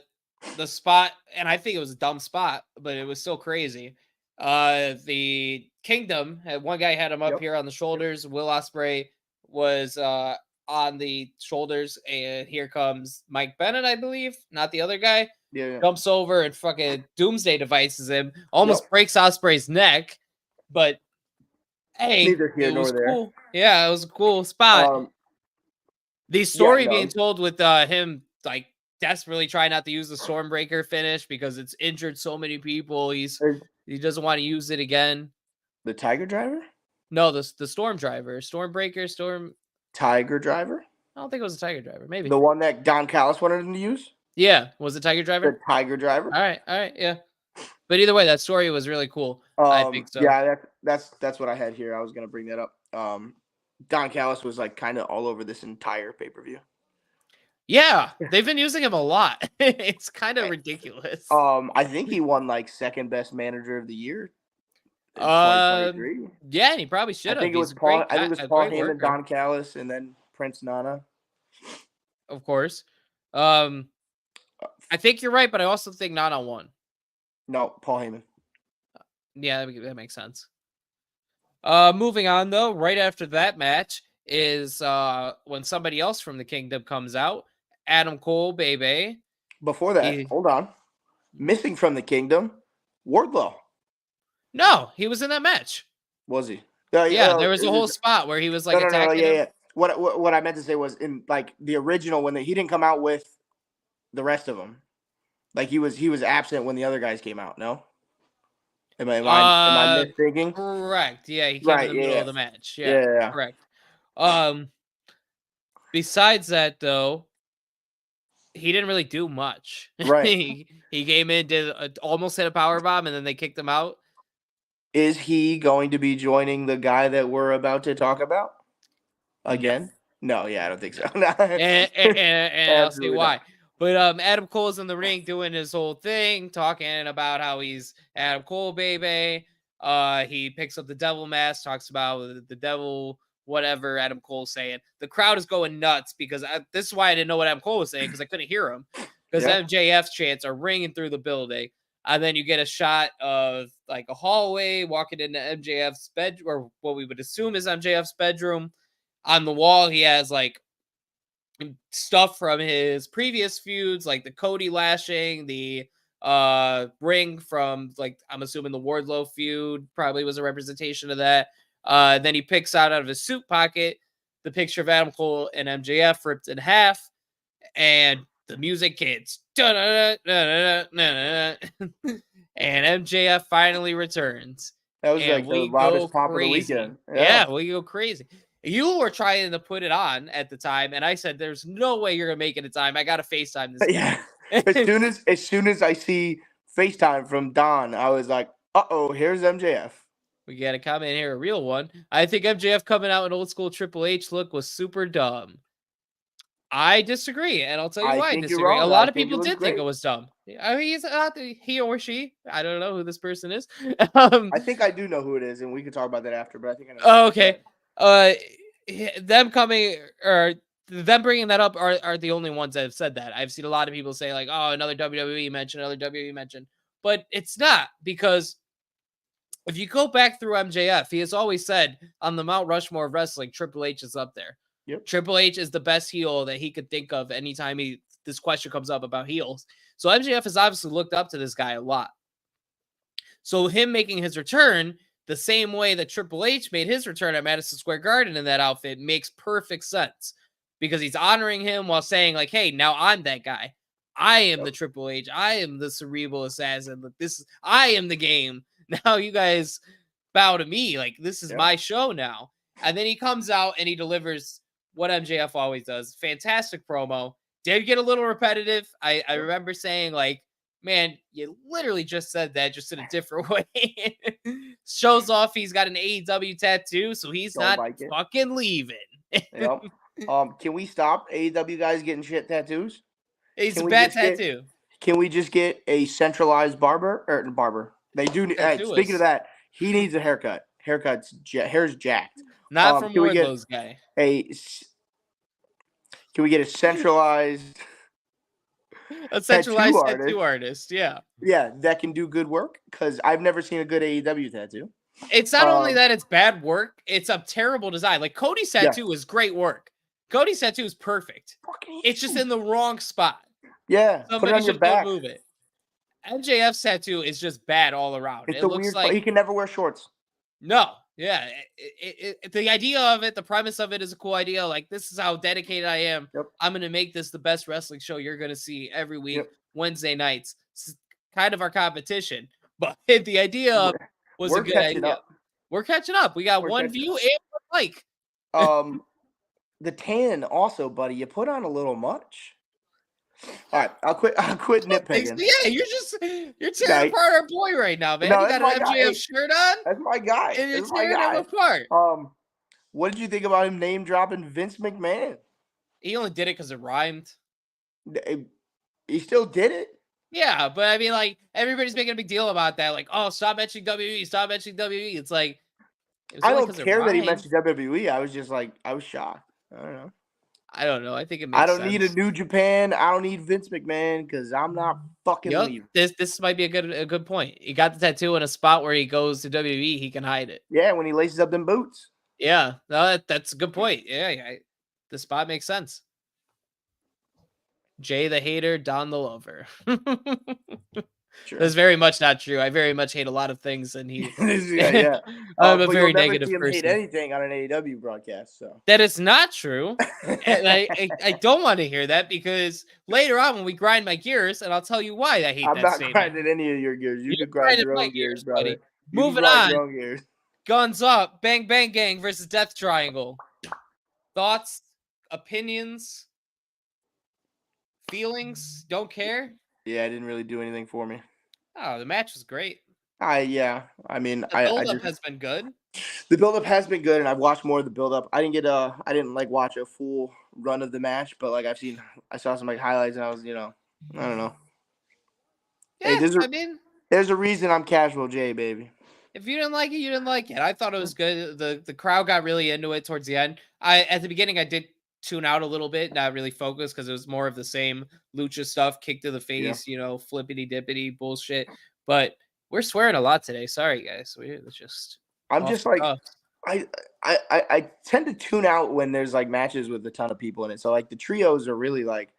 the spot, and I think it was a dumb spot, but it was still crazy. The Kingdom had one guy had him up here on the shoulders. Will Ospreay was on the shoulders, and here comes Mike Bennett, I believe, not the other guy. Yeah. jumps over and fucking Doomsday devices him, almost breaks Ospreay's neck, but hey, Neither here it was nor there. cool. Yeah, it was a cool spot. The story being told with him like desperately trying not to use the Stormbreaker finish because it's injured so many people. He doesn't want to use it again. The Tiger Driver? No, the Storm Driver, Stormbreaker, Tiger Driver? I don't think it was a Tiger Driver. Maybe the one that Don Callis wanted him to use. Yeah, was it Tiger Driver? The Tiger Driver. All right, yeah. But either way, that story was really cool. I think so. Yeah, that's what I had here. I was gonna bring that up. Don Callis was like kind of all over this entire pay-per-view. Yeah, they've been using him a lot. It's kind of ridiculous. I think he won like second best manager of the year. In 2023. Yeah, and he probably should have. I think it was Paul Heyman, Don Callis, and then Prince Nana. Of course. I think you're right, but I also think Nana won. No, Paul Heyman. Yeah, that makes sense. Moving on though, right after that match is when somebody else from the Kingdom comes out, Adam Cole, baby. Before that, hold on. Missing from the Kingdom, Wardlow. No, he was in that match. Was he? Yeah, there was a whole spot where he was like attacking him. Yeah. What I meant to say was in like the original when he didn't come out with the rest of them. Like he was absent when the other guys came out. No. Am I misthinking? Correct. Yeah, he came in the middle of the match. Yeah, correct. Besides that, though, he didn't really do much. Right. he came in, did almost hit a powerbomb, and then they kicked him out. Is he going to be joining the guy that we're about to talk about again? No, yeah, I don't think so. and I'll see why. But Adam Cole's in the ring doing his whole thing, talking about how he's Adam Cole, baby. He picks up the devil mask, talks about the devil, whatever Adam Cole's saying. The crowd is going nuts because this is why I didn't know what Adam Cole was saying because I couldn't hear him. Because MJF's chants are ringing through the building. And then you get a shot of like a hallway walking into MJF's bed, or what we would assume is MJF's bedroom. On the wall, he has like stuff from his previous feuds, like the Cody lashing, the ring from like I'm assuming the Wardlow feud probably was a representation of that. Then he picks out of his suit pocket the picture of Adam Cole and MJF ripped in half, and the music hits. And MJF finally returns. That was like the loudest pop of the weekend. Yeah, we go crazy. You were trying to put it on at the time, and I said, "There's no way you're gonna make it in time. I gotta FaceTime this." Yeah. as soon as I see FaceTime from Don, I was like, "Uh-oh, here's MJF." We got a comment here, a real one. I think MJF coming out in old school Triple H look was super dumb. I disagree, and I'll tell you why I disagree. A lot of people did think it was dumb. I mean, he or she. I don't know who this person is. I think I do know who it is, and we can talk about that after. But I think I know. Oh, okay. Them coming or them bringing that up are the only ones that have said that. I've seen a lot of people say like, "Oh, another WWE mention," but it's not because if you go back through MJF, he has always said on the Mount Rushmore of wrestling, Triple H is up there. Yep. Triple H is the best heel that he could think of anytime this question comes up about heels. So MJF has obviously looked up to this guy a lot. So him making his return the same way that Triple H made his return at Madison Square Garden in that outfit makes perfect sense because he's honoring him while saying like, "Hey, now I'm that guy. I am the Triple H. I am the cerebral assassin. I am the game. Now you guys bow to me. Like this is my show now." And then he comes out and he delivers what MJF always does. Fantastic promo. Did get a little repetitive. I remember saying like, "Man, you literally just said that just in a different way." Shows off he's got an AEW tattoo, so he's not fucking leaving. Yep. Can we stop AEW guys getting shit tattoos? It's a bad tattoo. Can we just get a centralized barber? They do. Speaking of that, he needs a haircut. Hair's jacked. Not from Wardlow's guy. Can we get a centralized? A centralized tattoo artist, yeah. Yeah, that can do good work because I've never seen a good AEW tattoo. It's not only that it's bad work, it's a terrible design. Like Cody's tattoo is great work. Cody's tattoo is perfect. It's just in the wrong spot. Yeah, somebody should move it. MJF's tattoo is just bad all around. It's It a looks weird. like He can never wear shorts. no, yeah. The idea of it, the premise of it is a cool idea. Like, this is how dedicated I am. Yep. I'm going to make this the best wrestling show you're going to see every week, Yep. Wednesday nights. It's kind of our competition. But the idea of was a We're good catching idea. up. We're catching up. We got We're one catching view and one like. The tan also, buddy. You put on a little much. All right, I'll quit nitpicking. Yeah, you're tearing Right. apart our boy right now, man. No, You that's got an my guy. MJF Hey, shirt on, That's my guy. and you're That's my tearing him guy. apart. What did you think about him name dropping Vince McMahon? He only did it because it rhymed. He still did it. Yeah, but I mean, like, everybody's making a big deal about that. Like, oh, stop mentioning WWE, stop mentioning WWE. It's like, I don't care that he mentioned WWE. I was just like, I was shocked. I don't know. I think it makes sense. I don't need a New Japan. I don't need Vince McMahon because I'm not fucking leaving. This might be a good point. He got the tattoo in a spot where he goes to WWE, he can hide it. Yeah, when he laces up them boots. Yeah, no, that's a good point. Yeah, the spot makes sense. Jay the hater, Don the lover. Sure. That's very much not true. I very much hate a lot of things, and he. yeah. I'm a very you'll never negative see him person. hate anything on an AEW broadcast. So that is not true. And I don't want to hear that because later on when we grind my gears, and I'll tell you why I hate I'm that not statement. grinding any of your gears. You can grind your own gears, brother. Moving on. Guns up, Bang Bang Gang versus Death Triangle. Thoughts, opinions, feelings? Don't care. Yeah, it didn't really do anything for me. Oh, the match was great. Yeah. I mean, the build-up has been good. The build-up has been good, and I've watched more of the build-up. I didn't like watch a full run of the match, but like I saw some like highlights, and I was, I don't know. Yeah, hey, there's a reason I'm Casual J, baby. If you didn't like it, you didn't like it. I thought it was good. The crowd got really into it towards the end. At the beginning, I did tune out a little bit, not really focus because it was more of the same lucha stuff, kick to the face, flippity dippity bullshit. But we're swearing a lot today. Sorry, guys. I'm just like I tend to tune out when there's like matches with a ton of people in it. So like the trios are really like,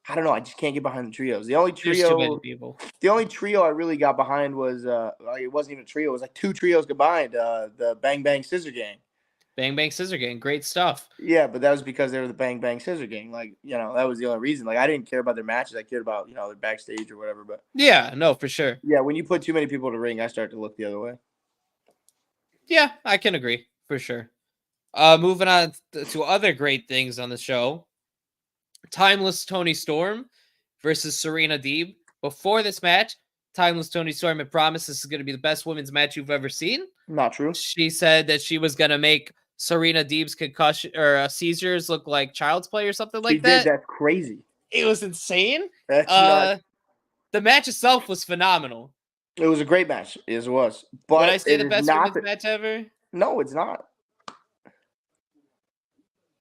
I don't know. I just can't get behind the trios. The only trio I really got behind was it wasn't even a trio. It was like two trios combined. The Bang Bang Scissor Gang. Bang Bang Scissor Gang, great stuff. Yeah, but that was because they were the Bang Bang Scissor Gang. Like, that was the only reason. Like, I didn't care about their matches. I cared about, their backstage or whatever. But yeah, no, for sure. Yeah, when you put too many people to ring, I start to look the other way. Yeah, I can agree for sure. Moving on to other great things on the show. Timeless Toni Storm versus Serena Deeb. Before this match, Timeless Toni Storm had promised this is going to be the best women's match you've ever seen. Not true. She said that she was going to make Serena Deeb's concussion or seizures look like child's play or something like that. That's crazy. It was insane. That's nuts. The match itself was phenomenal. It was a great match. It was. But would I say the best women's match ever? No, it's not.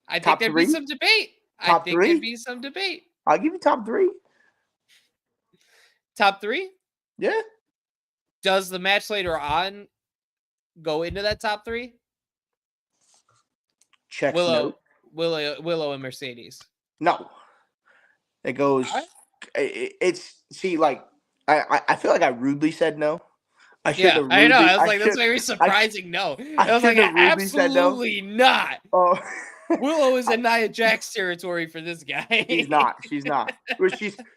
I think there'd be some debate. There'd be some debate. I'll give you top 3. Top 3? Yeah. Does the match later on go into that top 3? Check Willow and Mercedes. No. It goes. Right. I feel like I rudely said no. I know. I was like, that's very surprising. No. I was like, absolutely not. Oh. Willow is in Nia Jax territory for this guy. She's not. Well,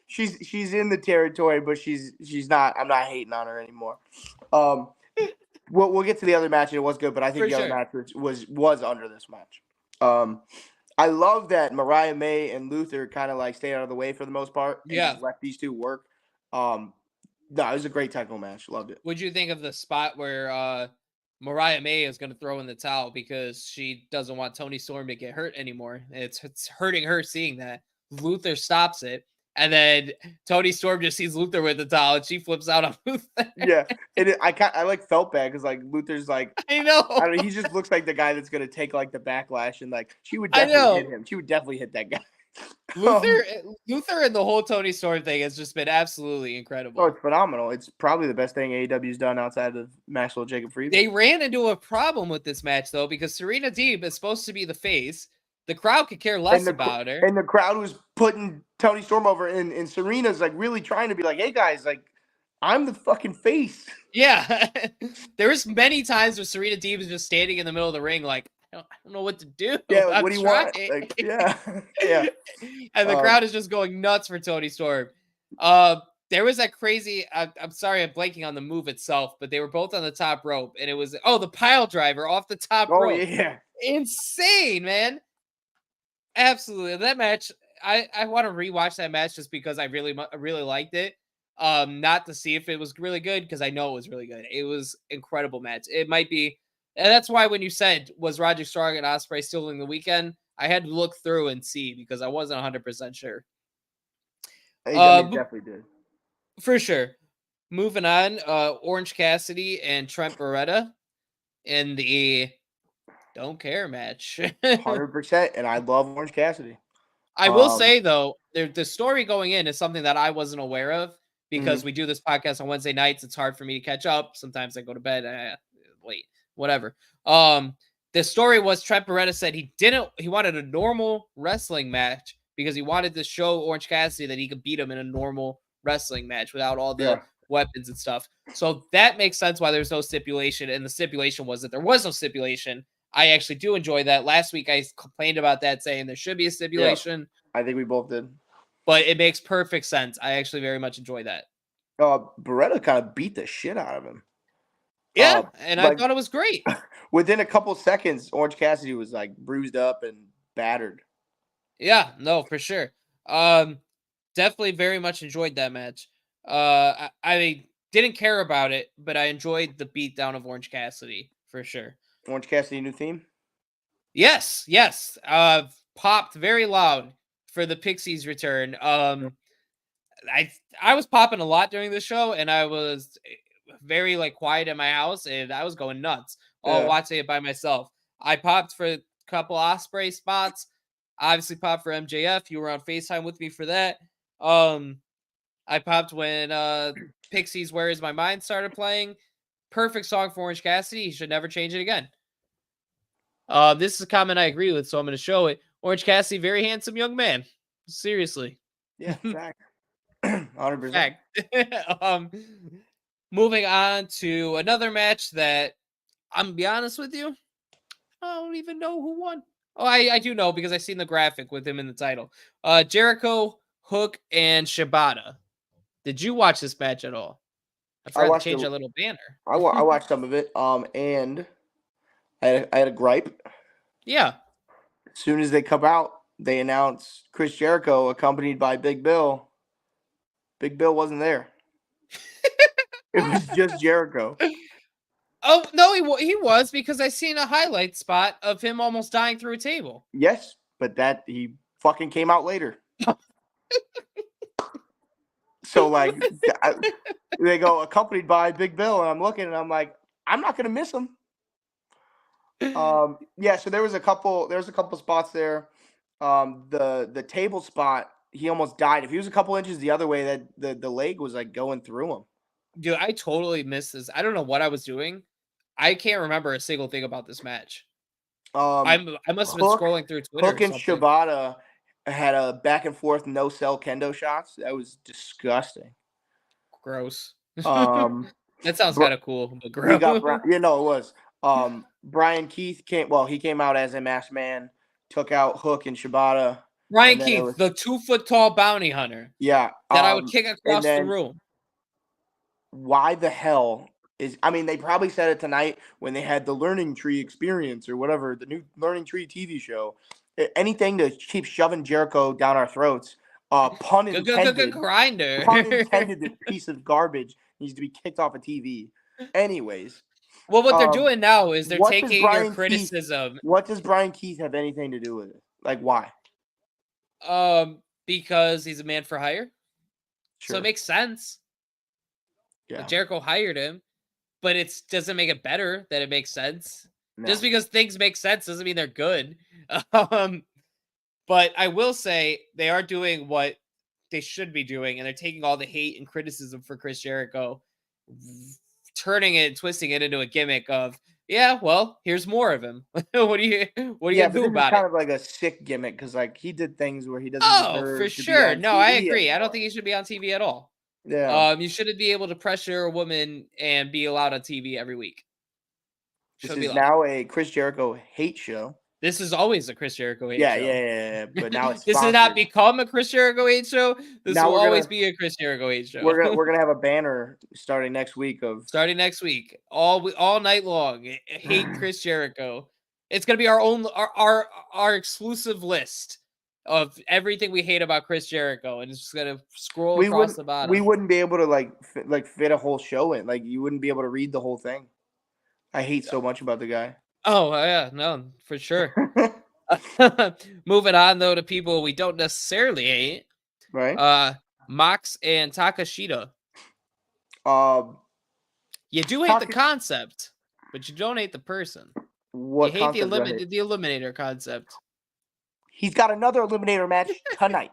she's in the territory, but she's not. I'm not hating on her anymore. We'll get to the other match. It was good, but I think other match was under this match. I love that Mariah May and Luther kind of like stayed out of the way for the most part. And just let these two work. No, it was a great technical match. Loved it. What'd you think of the spot where Mariah May is going to throw in the towel because she doesn't want Toni Storm to get hurt anymore? It's hurting her seeing that. Luther stops it. And then Toni Storm just sees Luther with the towel, and she flips out on Luther. Yeah, and I felt bad because like Luther's like I know he just looks like the guy that's gonna take like the backlash, and like she would definitely hit him. She would definitely hit that guy. Luther and the whole Toni Storm thing has just been absolutely incredible. Oh, it's phenomenal. It's probably the best thing AEW's done outside of Maxwell Jacob Friedman. They ran into a problem with this match though because Serena Deeb is supposed to be the face. The crowd could care less about her. And the crowd was putting Toni Storm over, and Serena's like really trying to be like, hey guys, like I'm the fucking face. Yeah. There was many times where Serena Deeb was just standing in the middle of the ring like, I don't know what to do. Yeah, like, I'm what do you trying. want? Like, yeah, yeah. And the crowd is just going nuts for Toni Storm. There was that crazy. I'm sorry, I'm blanking on the move itself, but they were both on the top rope, and it was the pile driver off the top Oh rope. yeah. Insane, man. Absolutely, that match. I want to rewatch that match just because I really liked it. Not to see if it was really good because I know it was really good. It was incredible match. It might be, and that's why when you said was Roger Strong and Ospreay still in the weekend, I had to look through and see because I wasn't 100% sure. I mean, definitely did. For sure. Moving on, Orange Cassidy and Trent Beretta in the don't care match. 100%. And I love Orange Cassidy. I will say though, the story going in is something that I wasn't aware of because Mhm. we do this podcast on Wednesday nights. It's hard for me to catch up. Sometimes I go to bed late, whatever. The story was Trent Beretta said he wanted a normal wrestling match because he wanted to show Orange Cassidy that he could beat him in a normal wrestling match without all the Yeah. weapons and stuff. So that makes sense why there's no stipulation. And the stipulation was that there was no stipulation. I actually do enjoy that. Last week I complained about that, saying there should be a stipulation. I think we both did. But it makes perfect sense. I actually very much enjoy that. Beretta kind of beat the shit out of him. Yeah, and I thought it was great. Within a couple seconds, Orange Cassidy was like bruised up and battered. Yeah, no, for sure. Definitely very much enjoyed that match. I didn't care about it, but I enjoyed the beatdown of Orange Cassidy for sure. Orange Cassidy new theme? Yes. Popped very loud for the Pixies return. I was popping a lot during the show, and I was very like quiet in my house, and I was going nuts all watching it by myself. I popped for a couple Ospreay spots. Obviously, popped for MJF. You were on FaceTime with me for that. I popped when Pixies "Where Is My Mind" started playing. Perfect song for Orange Cassidy. He should never change it again. This is a comment I agree with, so I'm going to show it. Orange Cassidy, very handsome young man. Seriously. Yeah, fact. 100%. Fact. Moving on to another match that I'm gonna be honest with you, I don't even know who won. Oh, I do know because I seen the graphic with him in the title. Jericho, Hook, and Shibata. Did you watch this match at all? I forgot to change that little banner. I watched some of it. And I had a gripe. Yeah. As soon as they come out, they announce Chris Jericho accompanied by Big Bill. Big Bill wasn't there. It was just Jericho. Oh no, he was because I seen a highlight spot of him almost dying through a table. Yes, but that he fucking came out later. So like they go accompanied by Big Bill, and I'm looking and I'm like, I'm not gonna miss him. Yeah, so there was a couple spots there. The table spot, he almost died. If he was a couple inches the other way, that the leg was like going through him. Dude, I totally missed this. I don't know what I was doing. I can't remember a single thing about this match. I must have been scrolling through Twitter. Hook and Shibata had a back and forth no sell kendo shots. That was disgusting. Gross. That sounds kind of cool, but gross. We got it was. Brian Keith came out as a masked man, took out Hook and Shibata. Brian Keith, the 2-foot tall bounty hunter. Yeah. That I would kick across the room. Why the hell they probably said it tonight when they had the Learning Tree experience or whatever, the new Learning Tree TV show. Anything to keep shoving Jericho down our throats. Pun intended. Grinder. Pun intended, this piece of garbage needs to be kicked off a TV. Anyways. Well, what they're doing now is they're taking your criticism. What does Brian Keith have anything to do with it? Like, why? Because he's a man for hire. Sure. So it makes sense. Yeah. Like Jericho hired him, but it doesn't make it better that it makes sense. No. Just because things make sense doesn't mean they're good. But I will say they are doing what they should be doing, and they're taking all the hate and criticism for Chris Jericho, turning it, twisting it into a gimmick of, yeah, well, here's more of him. What do you do about it? Kind of like a sick gimmick because like he did things where he doesn't. Oh, for sure. No, I agree. I don't think he should be on TV at all. Yeah. You shouldn't be able to pressure a woman and be allowed on TV every week. This Shouldn't be is allowed. now a Chris Jericho hate show. This is always a Chris Jericho hate Yeah, show. but now it's This has not sponsored. become a Chris Jericho hate show. This Now will we're always gonna be a Chris Jericho hate show. we're gonna have a banner starting next week of Starting next week, all night long. Hate Chris Jericho. It's gonna be our own our exclusive list of everything we hate about Chris Jericho, and it's just gonna scroll across the we bottom. wouldn't be able to fit a whole show in. Like you wouldn't be able to read the whole thing. I hate so much about the guy. Oh yeah, no, for sure. Moving on though to people we don't necessarily hate. Right? Mox and Takashita. Um, You do hate the concept, but you don't hate the person. what You hate the concept do I hate? the eliminator concept. He's got another eliminator match tonight.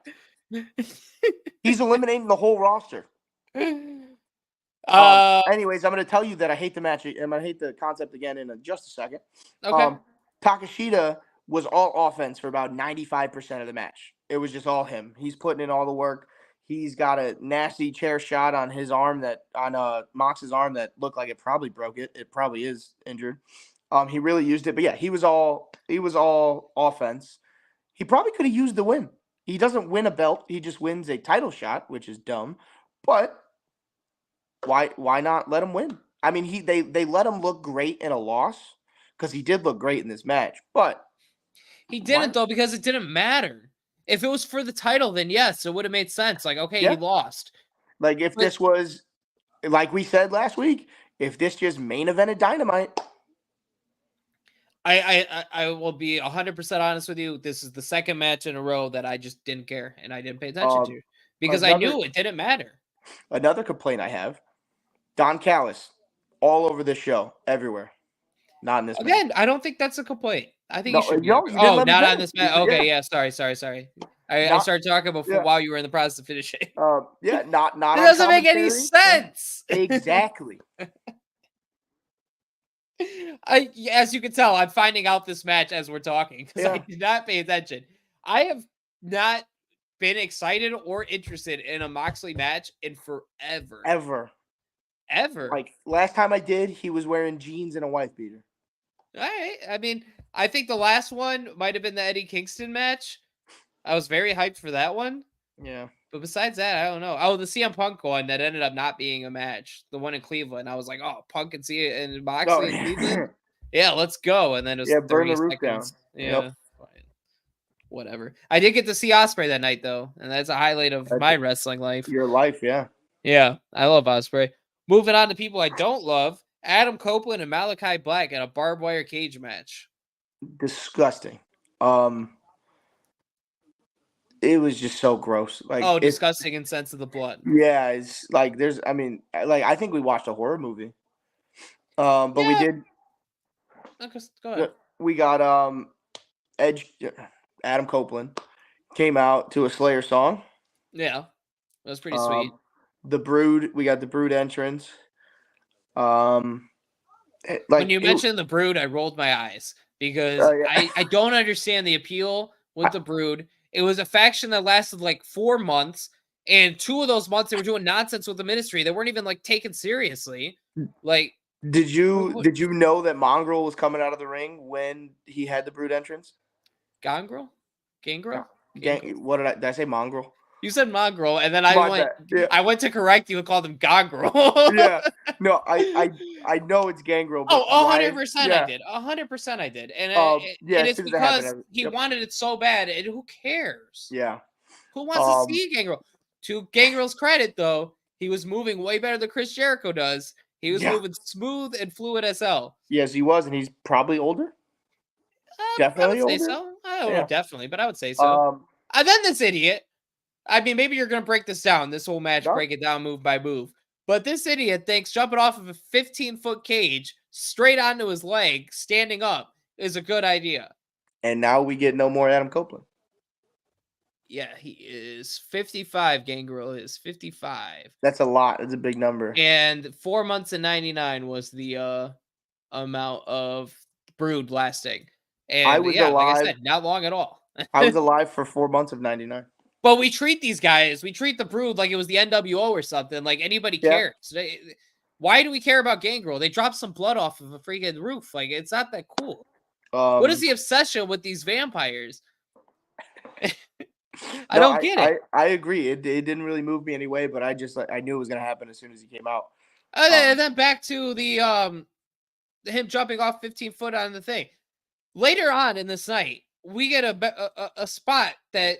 He's eliminating the whole roster. Anyways, I'm going to tell you that I hate the match. I'm going to hate the concept again in just a second. Okay. Takashita was all offense for about 95% of the match. It was just all him. He's putting in all the work. He's got a nasty chair shot on his arm on Mox's arm that looked like it probably broke it. It probably is injured. He really used it, but yeah, he was all offense. He probably could have used the win. He doesn't win a belt. He just wins a title shot, which is dumb. But why not let him win? I mean, they let him look great in a loss because he did look great in this match. But he didn't though because it didn't matter. If it was for the title, then yes, it would have made sense. Like, okay, he lost. Like if this was, like we said last week, if this just main evented Dynamite. I will be 100% honest with you. This is the second match in a row that I just didn't care and I didn't pay attention to because I knew it didn't matter. Another complaint I have: Don Callis all over this show, everywhere. Not in this Again, I don't think that's a complaint. I think No, you should be. no, you didn't let me not on finish. this match. Okay, yeah. Sorry. I started talking before while you were in the process of finishing. Yeah, not. It doesn't make any sense. Exactly. As you can tell, I'm finding out this match as we're talking because I did not pay attention. I have not been excited or interested in a Moxley match in forever. Ever. Like last time I did, he was wearing jeans and a wife beater. All right. I mean, I think the last one might have been the Eddie Kingston match. I was very hyped for that one. Yeah. But besides that, I don't know. Oh, the CM Punk one that ended up not being a match. The one in Cleveland. I was like, oh, Punk and Moxley in Cleveland? Yeah, let's go. And then it was 30 seconds. Yeah. Yep. Fine. Whatever. I did get to see Ospreay that night, though. And that's a highlight of my wrestling life. Your life, yeah. Yeah, I love Ospreay. Moving on to people I don't love. Adam Copeland and Malachi Black in a barbed wire cage match. Disgusting. It was just so gross. Like disgusting in sense of the blood. Yeah, it's like I think we watched a horror movie. But we did. Okay, go ahead. We got Edge, Adam Copeland came out to a Slayer song. Yeah, that was pretty sweet. The Brood, we got the Brood entrance. When you mentioned the Brood, I rolled my eyes because I don't understand the appeal with the Brood. It was a faction that lasted like 4 months, and 2 of those months they were doing nonsense with the Ministry. They weren't even like taken seriously. Like, did you know that Mongrel was coming out of the ring when he had the Brood entrance? Gangrel? What did I say? Mongrel. You said Mongrel, and then I went to correct you and called him Gangrel. Yeah, no, I know it's Gangrel. But 100% I did. 100% I did, and it's because he wanted it so bad. And who cares? Yeah, who wants to see Gangrel? To Gangrel's credit, though, he was moving way better than Chris Jericho does. He was moving smooth and fluid as hell. Yes, he was, and he's probably older. Definitely I would say so. I don't know, definitely, but I would say so. And then this idiot. I mean, maybe you're going to break this down, this whole match, break it down move by move. But this idiot thinks jumping off of a 15-foot cage straight onto his leg, standing up, is a good idea. And now we get no more Adam Copeland. Yeah, he is 55. Gangrel is 55. That's a lot. That's a big number. And 4 months and 99 was the amount of Brood lasting. And I was alive. Like I said, not long at all. I was alive for 4 months of 99. But we treat these guys, we treat the Brood like it was the NWO or something. Like anybody cares. Why do we care about Gangrel? They dropped some blood off of a freaking roof. Like it's not that cool. What is the obsession with these vampires? I don't get it. I agree. It didn't really move me anyway, but I knew it was gonna happen as soon as he came out. And then back to the him jumping off 15 foot on the thing. Later on in this night, we get a spot that,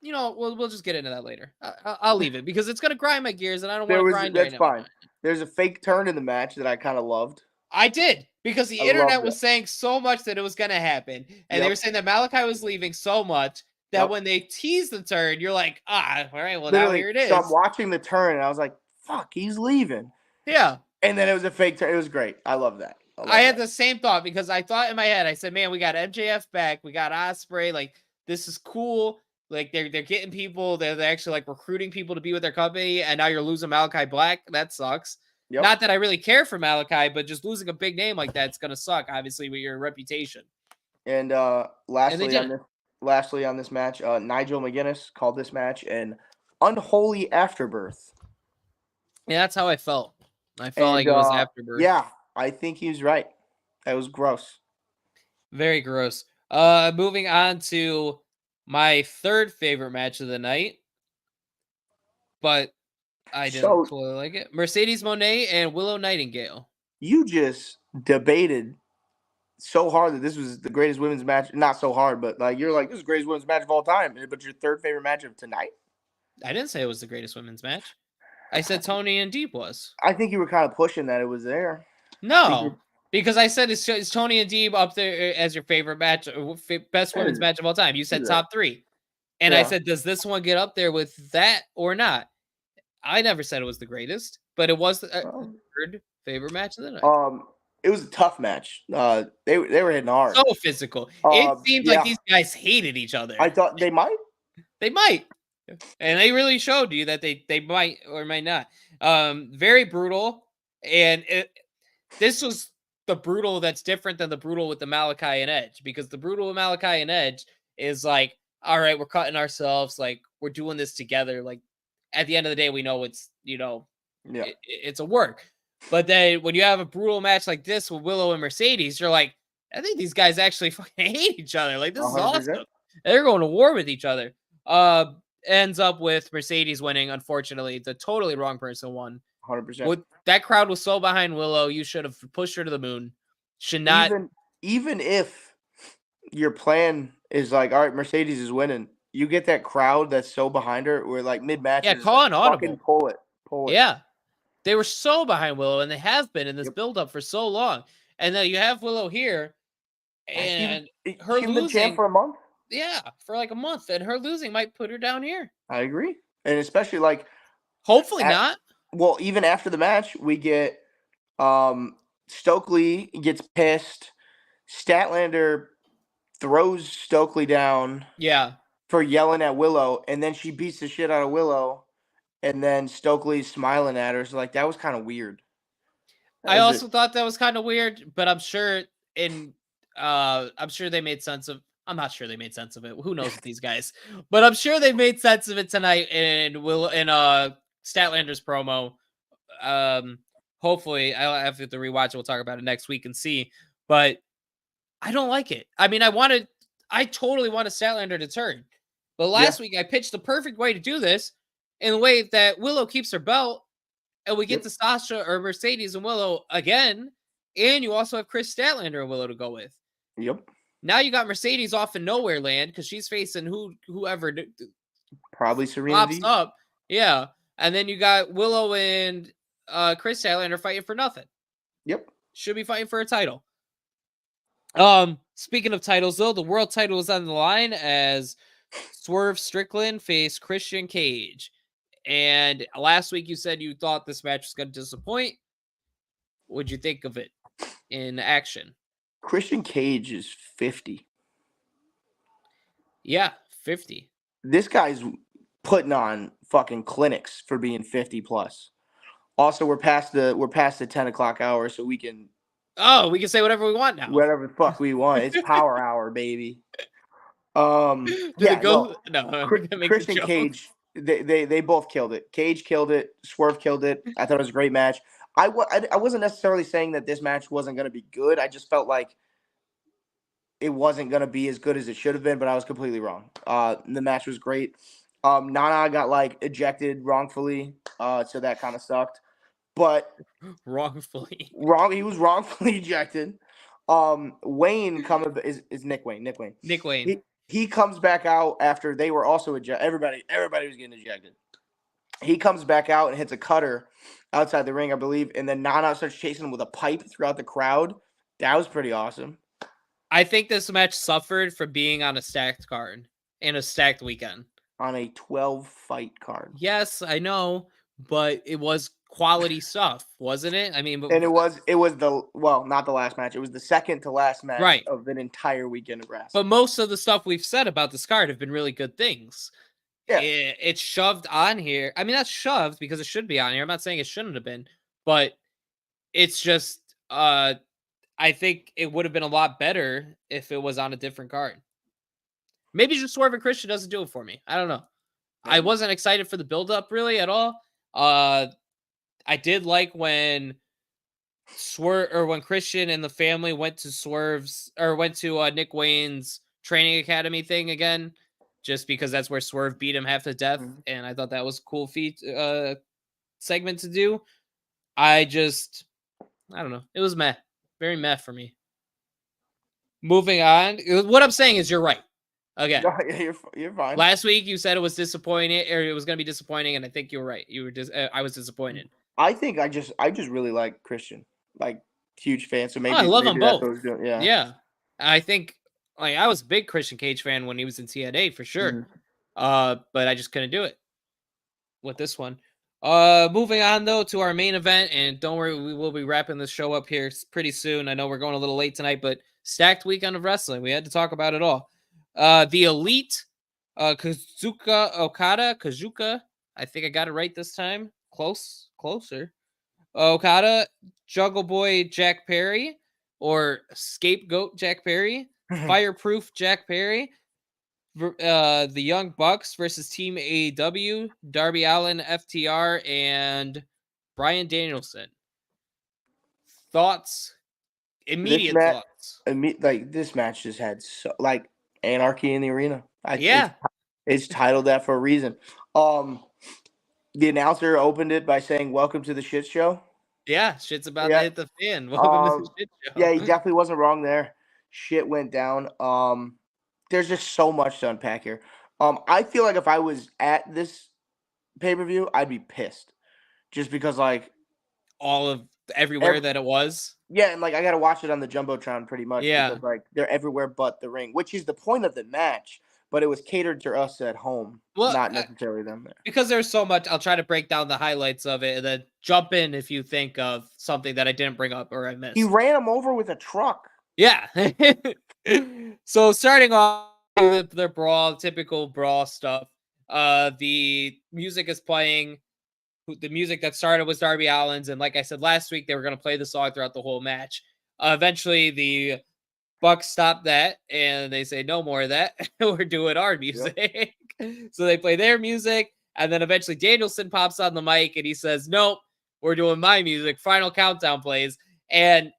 you know, we'll just get into that later. I'll leave it because it's gonna grind my gears, and I don't want to grind. That's fine. There's a fake turn in the match that I kind of loved. I did, because the internet was saying so much that it was gonna happen, and they were saying that Malachi was leaving so much that when they tease the turn, you're like, all right, well, now here it is. So I'm watching the turn, and I was like, fuck, he's leaving. Yeah. And then it was a fake turn. It was great. I love that. I had the same thought, because I thought in my head, I said, man, we got MJF back. We got Ospreay. Like, this is cool. Like, they're getting people. They're actually, like, recruiting people to be with their company, and now you're losing Malachi Black. That sucks. Yep. Not that I really care for Malachi, but just losing a big name like that's going to suck, obviously, with your reputation. And lastly on this match, Nigel McGuinness called this match an unholy afterbirth. Yeah, that's how I felt. I felt like it was afterbirth. Yeah, I think he's right. That was gross. Very gross. Moving on to my third favorite match of the night, but I didn't fully like it. Mercedes Moné and Willow Nightingale. You just debated so hard that this was the greatest women's match. Not so hard, but like you're like, this is the greatest women's match of all time. But your third favorite match of tonight? I didn't say it was the greatest women's match. I said Tony and Deep was. I think you were kind of pushing that it was there. No, because I said is Tony and Deep up there as your favorite match, best women's match of all time. You said top 3. And I said, does this one get up there with that or not? I never said it was the greatest, but it was the third favorite match of the night. It was a tough match. They were hitting hard. So physical. It seemed like these guys hated each other. I thought they might. They might. And they really showed you that they might or might not. Very brutal. And this was the brutal that's different than the brutal with the Malachi and Edge, because the brutal with Malachi and Edge is like, all right, we're cutting ourselves. Like, we're doing this together. Like, at the end of the day, we know it's, you know, it's a work. But then when you have a brutal match like this with Willow and Mercedes, you're like, I think these guys actually fucking hate each other. Like, this 100%. Is awesome. They're going to war with each other. Ends up with Mercedes winning. Unfortunately, the totally wrong person won. 100%. That crowd was so behind Willow. You should have pushed her to the moon. Should not. Even if your plan is like, all right, Mercedes is winning, you get that crowd that's so behind her. We're like mid-match. Yeah, call an audible. Pull it. Yeah. They were so behind Willow, and they have been in this build-up for so long. And then you have Willow here, and her losing. Been champ for a month? Yeah, for like a month. And her losing might put her down here. I agree. And especially like... Hopefully not. Well, even after the match, we get Stokely gets pissed. Statlander throws Stokely down. Yeah. For yelling at Willow, and then she beats the shit out of Willow, and then Stokely's smiling at her. So like that was kind of weird. I also thought that was kind of weird, but I'm sure they made sense of. I'm not sure they made sense of it. Who knows with these guys? But I'm sure they made sense of it tonight in Statlander's promo. Hopefully, I'll have to rewatch it. We'll talk about it next week and see. But I don't like it. I mean, I totally wanted Statlander to turn. But last week, I pitched the perfect way to do this in the way that Willow keeps her belt, and we get to Sasha or Mercedes and Willow again, and you also have Chris Statlander and Willow to go with. Yep. Now you got Mercedes off in nowhere land because she's facing whoever probably Serena pops up. Yeah, and then you got Willow and Chris Statlander fighting for nothing. Yep. Should be fighting for a title. Speaking of titles, though, the world title is on the line as Swerve Strickland faced Christian Cage. And last week you said you thought this match was going to disappoint. What'd you think of it in action? Christian Cage is 50. Yeah, 50. This guy's putting on fucking clinics for being 50 plus. Also, we're past the 10 o'clock hour, so we can. Oh, we can say whatever we want now. Whatever the fuck we want. It's power hour, baby. Did it Yeah, no. go? No, I'm gonna make the Christian joke. Cage, they both killed it. Cage killed it. Swerve killed it. I thought it was a great match. I wasn't necessarily saying that this match wasn't going to be good. I just felt like it wasn't going to be as good as it should have been, but I was completely wrong. The match was great. Nana got like ejected wrongfully, so that kind of sucked. But Wrongfully. he was wrongfully ejected. Wayne coming is Nick Wayne. Nick Wayne. Nick Wayne. He comes back out after they were also ejected. Everybody was getting ejected. He comes back out and hits a cutter outside the ring, I believe, and then Nana starts chasing him with a pipe throughout the crowd. That was pretty awesome. I think this match suffered from being on a stacked card and a stacked weekend. On a 12-fight card. Yes, I know, but it was quality stuff, wasn't it? I mean, and it was not the last match. It was the second to last match of an entire weekend of wrestling. But most of the stuff we've said about this card have been really good things. Yeah. It's shoved on here. I mean, that's shoved because it should be on here. I'm not saying it shouldn't have been, but it's just I think it would have been a lot better if it was on a different card. Maybe just Swerve and Christian doesn't do it for me. I don't know. Maybe. I wasn't excited for the build-up really at all. I did like when when Christian and the family went to Nick Wayne's training academy thing again, just because that's where Swerve beat him half to death, and I thought that was a cool segment to do. I don't know. It was meh. Very meh for me. Moving on. What I'm saying is you're right. Again. No, you're fine. Last week you said it was disappointing, or it was going to be disappointing, and I think you were right. I was disappointed. I think I just really like Christian. Like, huge fan. So maybe I love them both. Yeah. Yeah. I think I was a big Christian Cage fan when he was in TNA for sure. But I just couldn't do it with this one. Moving on though to our main event, and don't worry, we will be wrapping this show up here pretty soon. I know we're going a little late tonight, but stacked weekend of wrestling. We had to talk about it all. The Elite, Kazuka Okada, I think I got it right this time. Closer. Okada, Jungle Boy Jack Perry, or Scapegoat Jack Perry, Fireproof Jack Perry, the Young Bucks versus Team AEW, Darby Allin, FTR, and Bryan Danielson. Thoughts? Immediate thoughts. This match just had anarchy in the arena. Yeah. It's titled that for a reason. The announcer opened it by saying, "Welcome to the shit show." Yeah, shit's about to hit the fan. Welcome to the shit show. Yeah, he definitely wasn't wrong there. Shit went down. There's just so much to unpack here. I feel like if I was at this pay-per-view, I'd be pissed. Just because, all of everywhere that it was. Yeah, and I gotta watch it on the Jumbotron pretty much. Yeah. Because they're everywhere but the ring, which is the point of the match. But it was catered to us at home, not necessarily them there. Because there's so much, I'll try to break down the highlights of it and then jump in if you think of something that I didn't bring up or I missed. He ran him over with a truck. Yeah. So starting off with the brawl, typical brawl stuff. The music is playing. The music that started was Darby Allin's, and like I said last week, they were going to play the song throughout the whole match. Eventually, the Bucks stop that, and they say, no more of that. We're doing our music. Yep. So they play their music, and then eventually Danielson pops on the mic, and he says, nope, we're doing my music. Final Countdown plays, and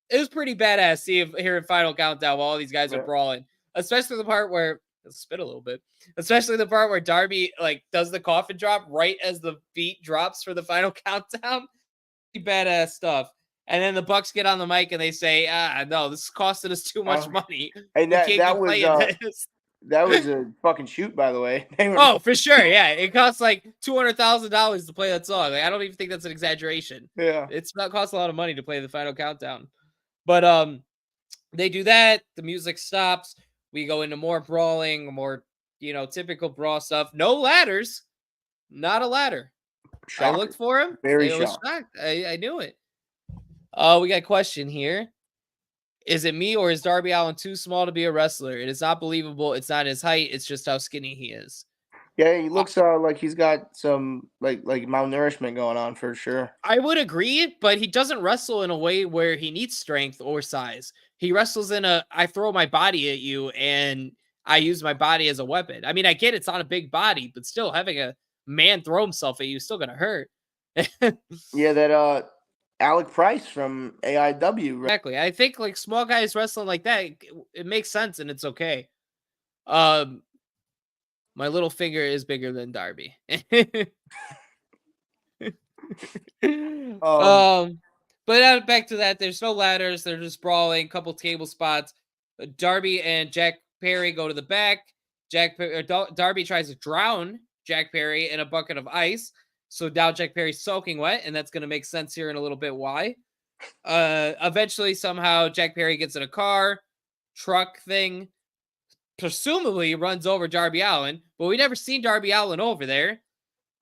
it was pretty badass hearing Final Countdown while all these guys are brawling, especially the part where spit a little bit, especially the part where Darby does the coffin drop right as the beat drops for the Final Countdown. Pretty badass stuff. And then the Bucks get on the mic and they say, no, this is costing us too much money. And that was a fucking shoot, by the way. Oh, for sure. Yeah. It costs $200,000 to play that song. I don't even think that's an exaggeration. Yeah. It's not cost a lot of money to play the Final Countdown. But they do that. The music stops. We go into more brawling, more, typical brawl stuff. No ladders. Not a ladder. Shocker. I looked for him. Very shocked. I knew it. We got a question here. Is it me or is Darby Allin too small to be a wrestler? It is not believable. It's not his height. It's just how skinny he is. Yeah, he looks like he's got some like malnourishment going on for sure. I would agree, but he doesn't wrestle in a way where he needs strength or size. He wrestles in I throw my body at you and I use my body as a weapon. I mean, I get it's not a big body, but still having a man throw himself at you is still gonna hurt. Yeah, that Alec Price from AEW. Exactly. I think like small guys wrestling like that, it makes sense and it's okay. My little finger is bigger than Darby. But back to that, there's no ladders. They're just brawling. Couple table spots. Darby and Jack Perry go to the back. Darby tries to drown Jack Perry in a bucket of ice. So now Jack Perry's soaking wet, and that's going to make sense here in a little bit why. Eventually, somehow, Jack Perry gets in a truck thing, presumably runs over Darby Allin, but we never seen Darby Allin over there.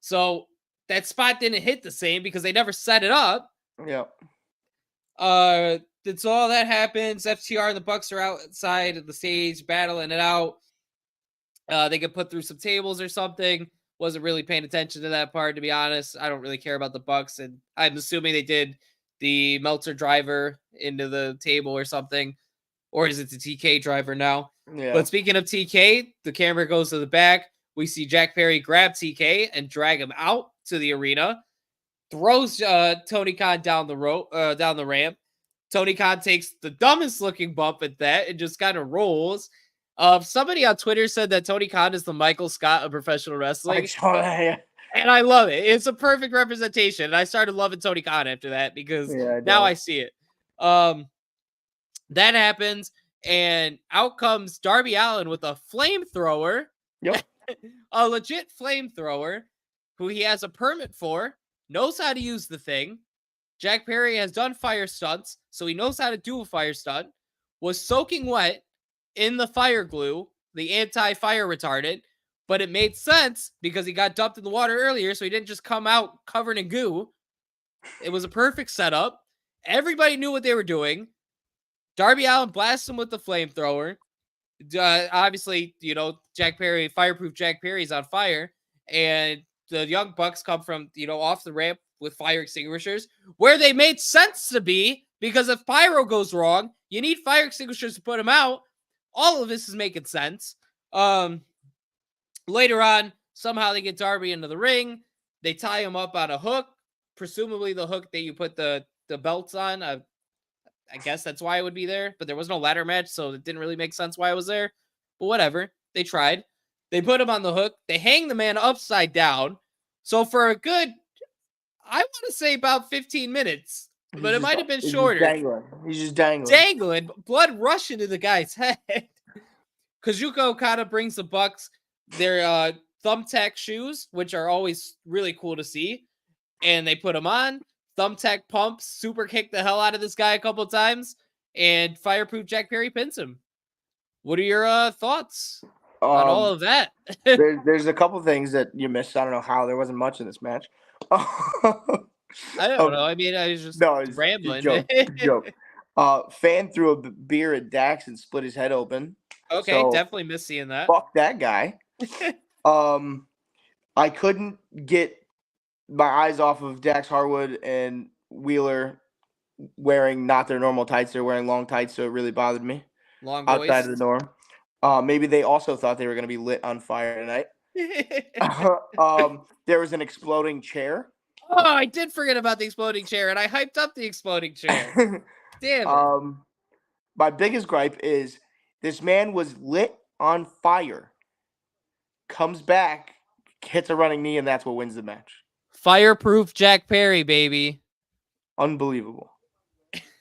So that spot didn't hit the same because they never set it up. Yep. That's all that happens. FTR and the Bucks are outside of the stage battling it out. They get put through some tables or something. Wasn't really paying attention to that part, to be honest. I don't really care about the Bucks, and I'm assuming they did the Meltzer driver into the table or something. Or is it the TK driver now? Yeah. But speaking of TK, the camera goes to the back. We see Jack Perry grab TK and drag him out to the arena. Throws Tony Khan down the ramp. Tony Khan takes the dumbest looking bump at that and just kind of rolls. Somebody on Twitter said that Tony Khan is the Michael Scott of professional wrestling. I saw that, yeah. And I love it. It's a perfect representation. And I started loving Tony Khan after that because now I see it. That happens, and out comes Darby Allin with a flamethrower. Yep. A legit flamethrower, who he has a permit for, knows how to use the thing. Jack Perry has done fire stunts, so he knows how to do a fire stunt. Was soaking wet in the fire glue, the anti-fire retardant, but it made sense because he got dumped in the water earlier, so he didn't just come out covered in goo. It was a perfect setup. Everybody knew what they were doing. Darby Allin blasts him with the flamethrower. Obviously, Jack Perry, fireproof Jack Perry's on fire, and the Young Bucks come from, off the ramp with fire extinguishers, where they made sense to be, because if pyro goes wrong, you need fire extinguishers to put them out. All of this is making sense. Later on, somehow they get Darby into the ring. They tie him up on a hook, presumably the hook that you put the belts on. I guess that's why it would be there, but there was no ladder match, so it didn't really make sense why it was there. But whatever. They tried. They put him on the hook. They hang the man upside down. So for a good, I want to say about 15 minutes, but it might have been shorter. He's just dangling. Dangling, blood rushing to the guy's head. Kazuchika Okada brings the Bucks their thumbtack shoes, which are always really cool to see, and they put them on. Thumbtack pumps, super kick the hell out of this guy a couple times, and fireproof Jack Perry pins him. What are your thoughts on all of that? there's a couple things that you missed. I don't know how there wasn't much in this match. I don't know. I mean, I was just rambling. Joke. Fan threw a beer at Dax and split his head open. Okay, so definitely miss seeing that. Fuck that guy. I couldn't get my eyes off of Dax Harwood and Wheeler wearing not their normal tights. They're wearing long tights, so it really bothered me. Long outside of the norm. Maybe they also thought they were going to be lit on fire tonight. There was an exploding chair. Oh, I did forget about the exploding chair, and I hyped up the exploding chair. Damn it. My biggest gripe is this man was lit on fire, comes back, hits a running knee, and that's what wins the match. Fireproof Jack Perry, baby. Unbelievable.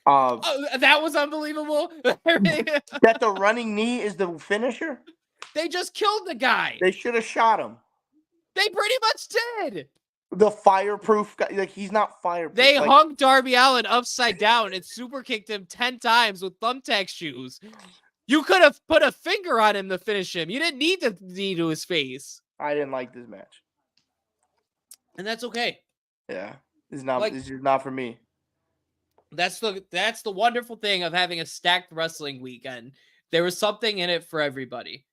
That was unbelievable. That the running knee is the finisher? They just killed the guy. They should have shot him. They pretty much did. The fireproof guy, like, he's not fireproof. They hung Darby Allin upside down and super kicked him 10 times with thumbtack shoes. You could have put a finger on him to finish him. You didn't need the knee to his face. I didn't like this match. And that's okay. Yeah. It's just not for me. That's the wonderful thing of having a stacked wrestling weekend. There was something in it for everybody.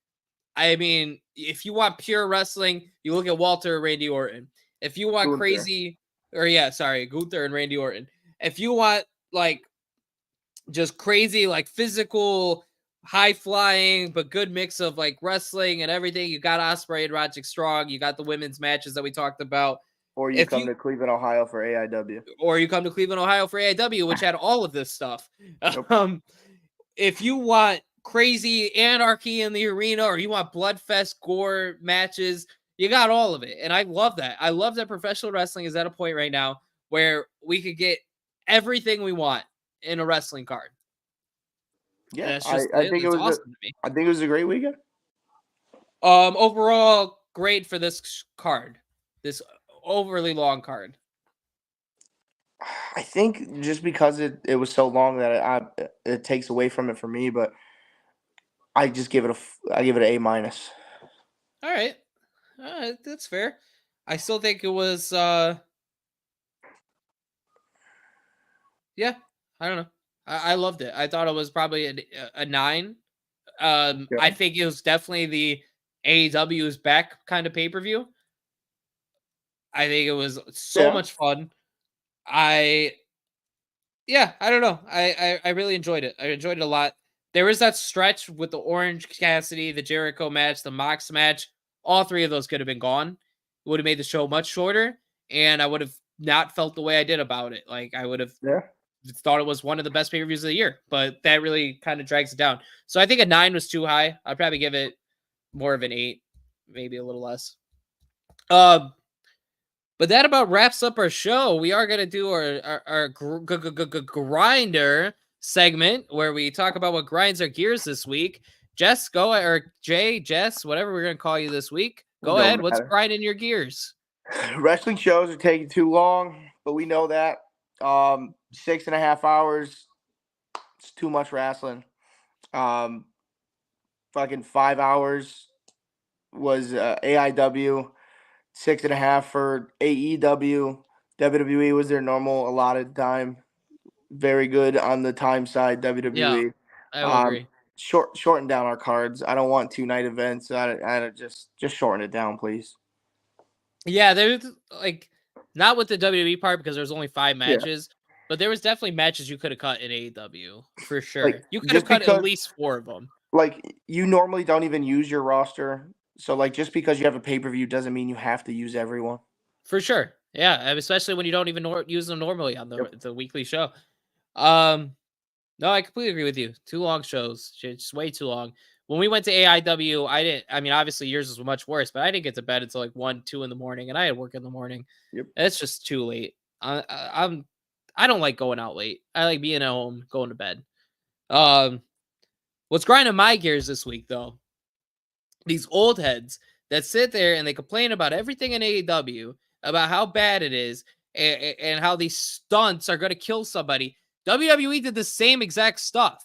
I mean, if you want pure wrestling, you look at Walter or Randy Orton. If you want Gunther and Randy Orton. If you want just crazy, physical, high flying, but good mix of like wrestling and everything. You got Ospreay and Roderick Strong. You got the women's matches that we talked about. Or you come to Cleveland, Ohio for AEW. Or you come to Cleveland, Ohio for AEW, which had all of this stuff. Nope. If you want crazy anarchy in the arena, or you want bloodfest gore matches, you got all of it. And I love that. I love that professional wrestling is at a point right now where we could get everything we want in a wrestling card. Yeah, I think it was awesome to me. I think it was a great weekend. Overall, great for this card. This overly long card. I think just because it was so long that it takes away from it for me, but I just give it an A minus. All right, that's fair. I still think it was. Yeah, I don't know. I loved it. I thought it was probably a 9. Yeah. I think it was definitely the AEW's back kind of pay-per-view. I think it was so much fun. I don't know. I really enjoyed it. I enjoyed it a lot. There was that stretch with the Orange Cassidy, the Jericho match, the Mox match. All 3 of those could have been gone. It would have made the show much shorter, and I would have not felt the way I did about it. Like, I would have thought it was one of the best pay-per-views of the year, but that really kind of drags it down. So I think a 9 was too high. I'd probably give it more of an 8, maybe a little less. But that about wraps up our show. We are going to do our grinder segment where we talk about what grinds our gears this week. Jess, go, or Jay, Jess, whatever we're going to call you this week. Go ahead. What's grinding your gears? Wrestling shows are taking too long, but we know that. 6.5 hours, it's too much wrestling. Fucking 5 hours was AEW. 6.5 for AEW. WWE was their normal allotted time. Very good on the time side. WWE. Yeah, I agree. Shorten down our cards. I don't want 2-night events. I just shorten it down, please. Yeah, there's like not with the WWE part because there's only 5 matches, but there was definitely matches you could have cut in AEW for sure. Like, you could have cut at least 4 of them. Like, you normally don't even use your roster. So, like, just because you have a pay-per-view doesn't mean you have to use everyone. For sure. Yeah, especially when you don't even use them normally on the weekly show. No, I completely agree with you. 2 long shows. Just way too long. When we went to AEW, obviously yours was much worse, but I didn't get to bed until like 1, 2 in the morning, and I had work in the morning. Yep. It's just too late. I don't like going out late. I like being at home, going to bed. What's grinding my gears this week, though? These old heads that sit there and they complain about everything in AEW, about how bad it is, and how these stunts are going to kill somebody. WWE did the same exact stuff.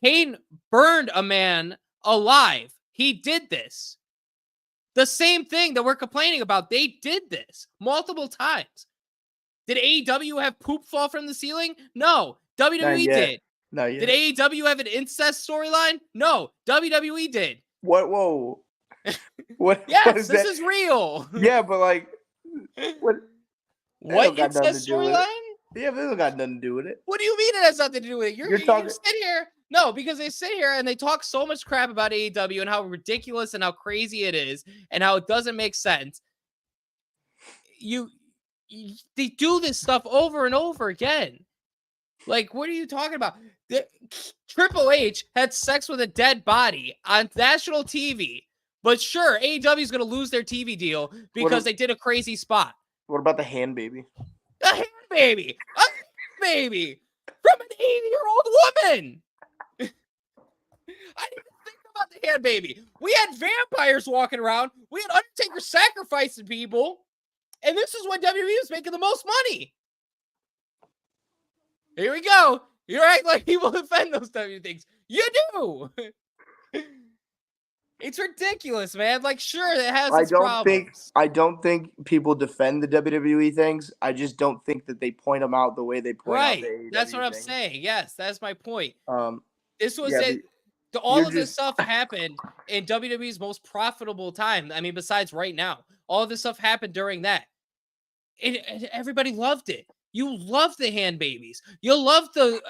Kane burned a man alive. He did this. The same thing that we're complaining about. They did this multiple times. Did AEW have poop fall from the ceiling? No. WWE did. Not yet. Did AEW have an incest storyline? No. WWE did. What? Whoa. What? Yes, this is real. Yeah, but like, what incest storyline? Yeah, but it don't got nothing to do with it. What do you mean it has nothing to do with it? You sit here. No, because they sit here and they talk so much crap about AEW and how ridiculous and how crazy it is and how it doesn't make sense. They do this stuff over and over again. Like, what are you talking about? Triple H had sex with a dead body on national TV. But sure, AEW is going to lose their TV deal because they did a crazy spot. What about the hand baby? A hand baby! A hand baby! From an 80-year-old woman! I didn't even think about the hand baby. We had vampires walking around. We had Undertaker sacrificing people. And this is when WWE was making the most money. Here we go. You're acting like people defend those WWE things. You do. It's ridiculous, man. Like, sure, it has its problems. I don't think people defend the WWE things. I just don't think that they point them out the way they point out the AEW That's what I'm things. saying. Yes, that's my point. This was all of this stuff happened in WWE's most profitable time. I mean, besides right now, all of this stuff happened during that. And everybody loved it. You love the hand babies. You love the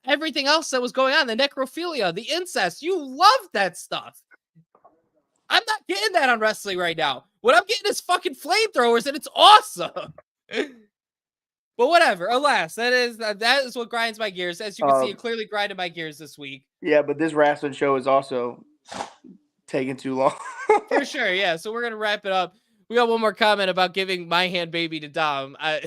everything else that was going on, the necrophilia, the incest. You love that stuff. I'm not getting that on wrestling right now. What I'm getting is fucking flamethrowers, and it's awesome. But whatever. Alas, that is what grinds my gears. As you can see, it clearly grinded my gears this week. Yeah, but this wrestling show is also taking too long. For sure, yeah. So we're gonna wrap it up. We got one more comment about giving my hand baby to Dom. I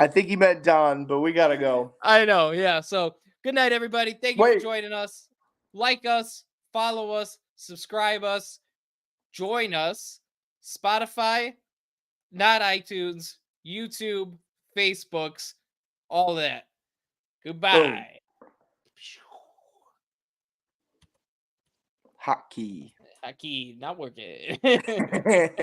think he meant Don, but we gotta go. I know, yeah. So good night, everybody. Thank you for joining us. Like us, follow us, subscribe us, join us. Spotify, not iTunes, YouTube, Facebooks, all that. Goodbye. Hotkey. Hotkey, not working.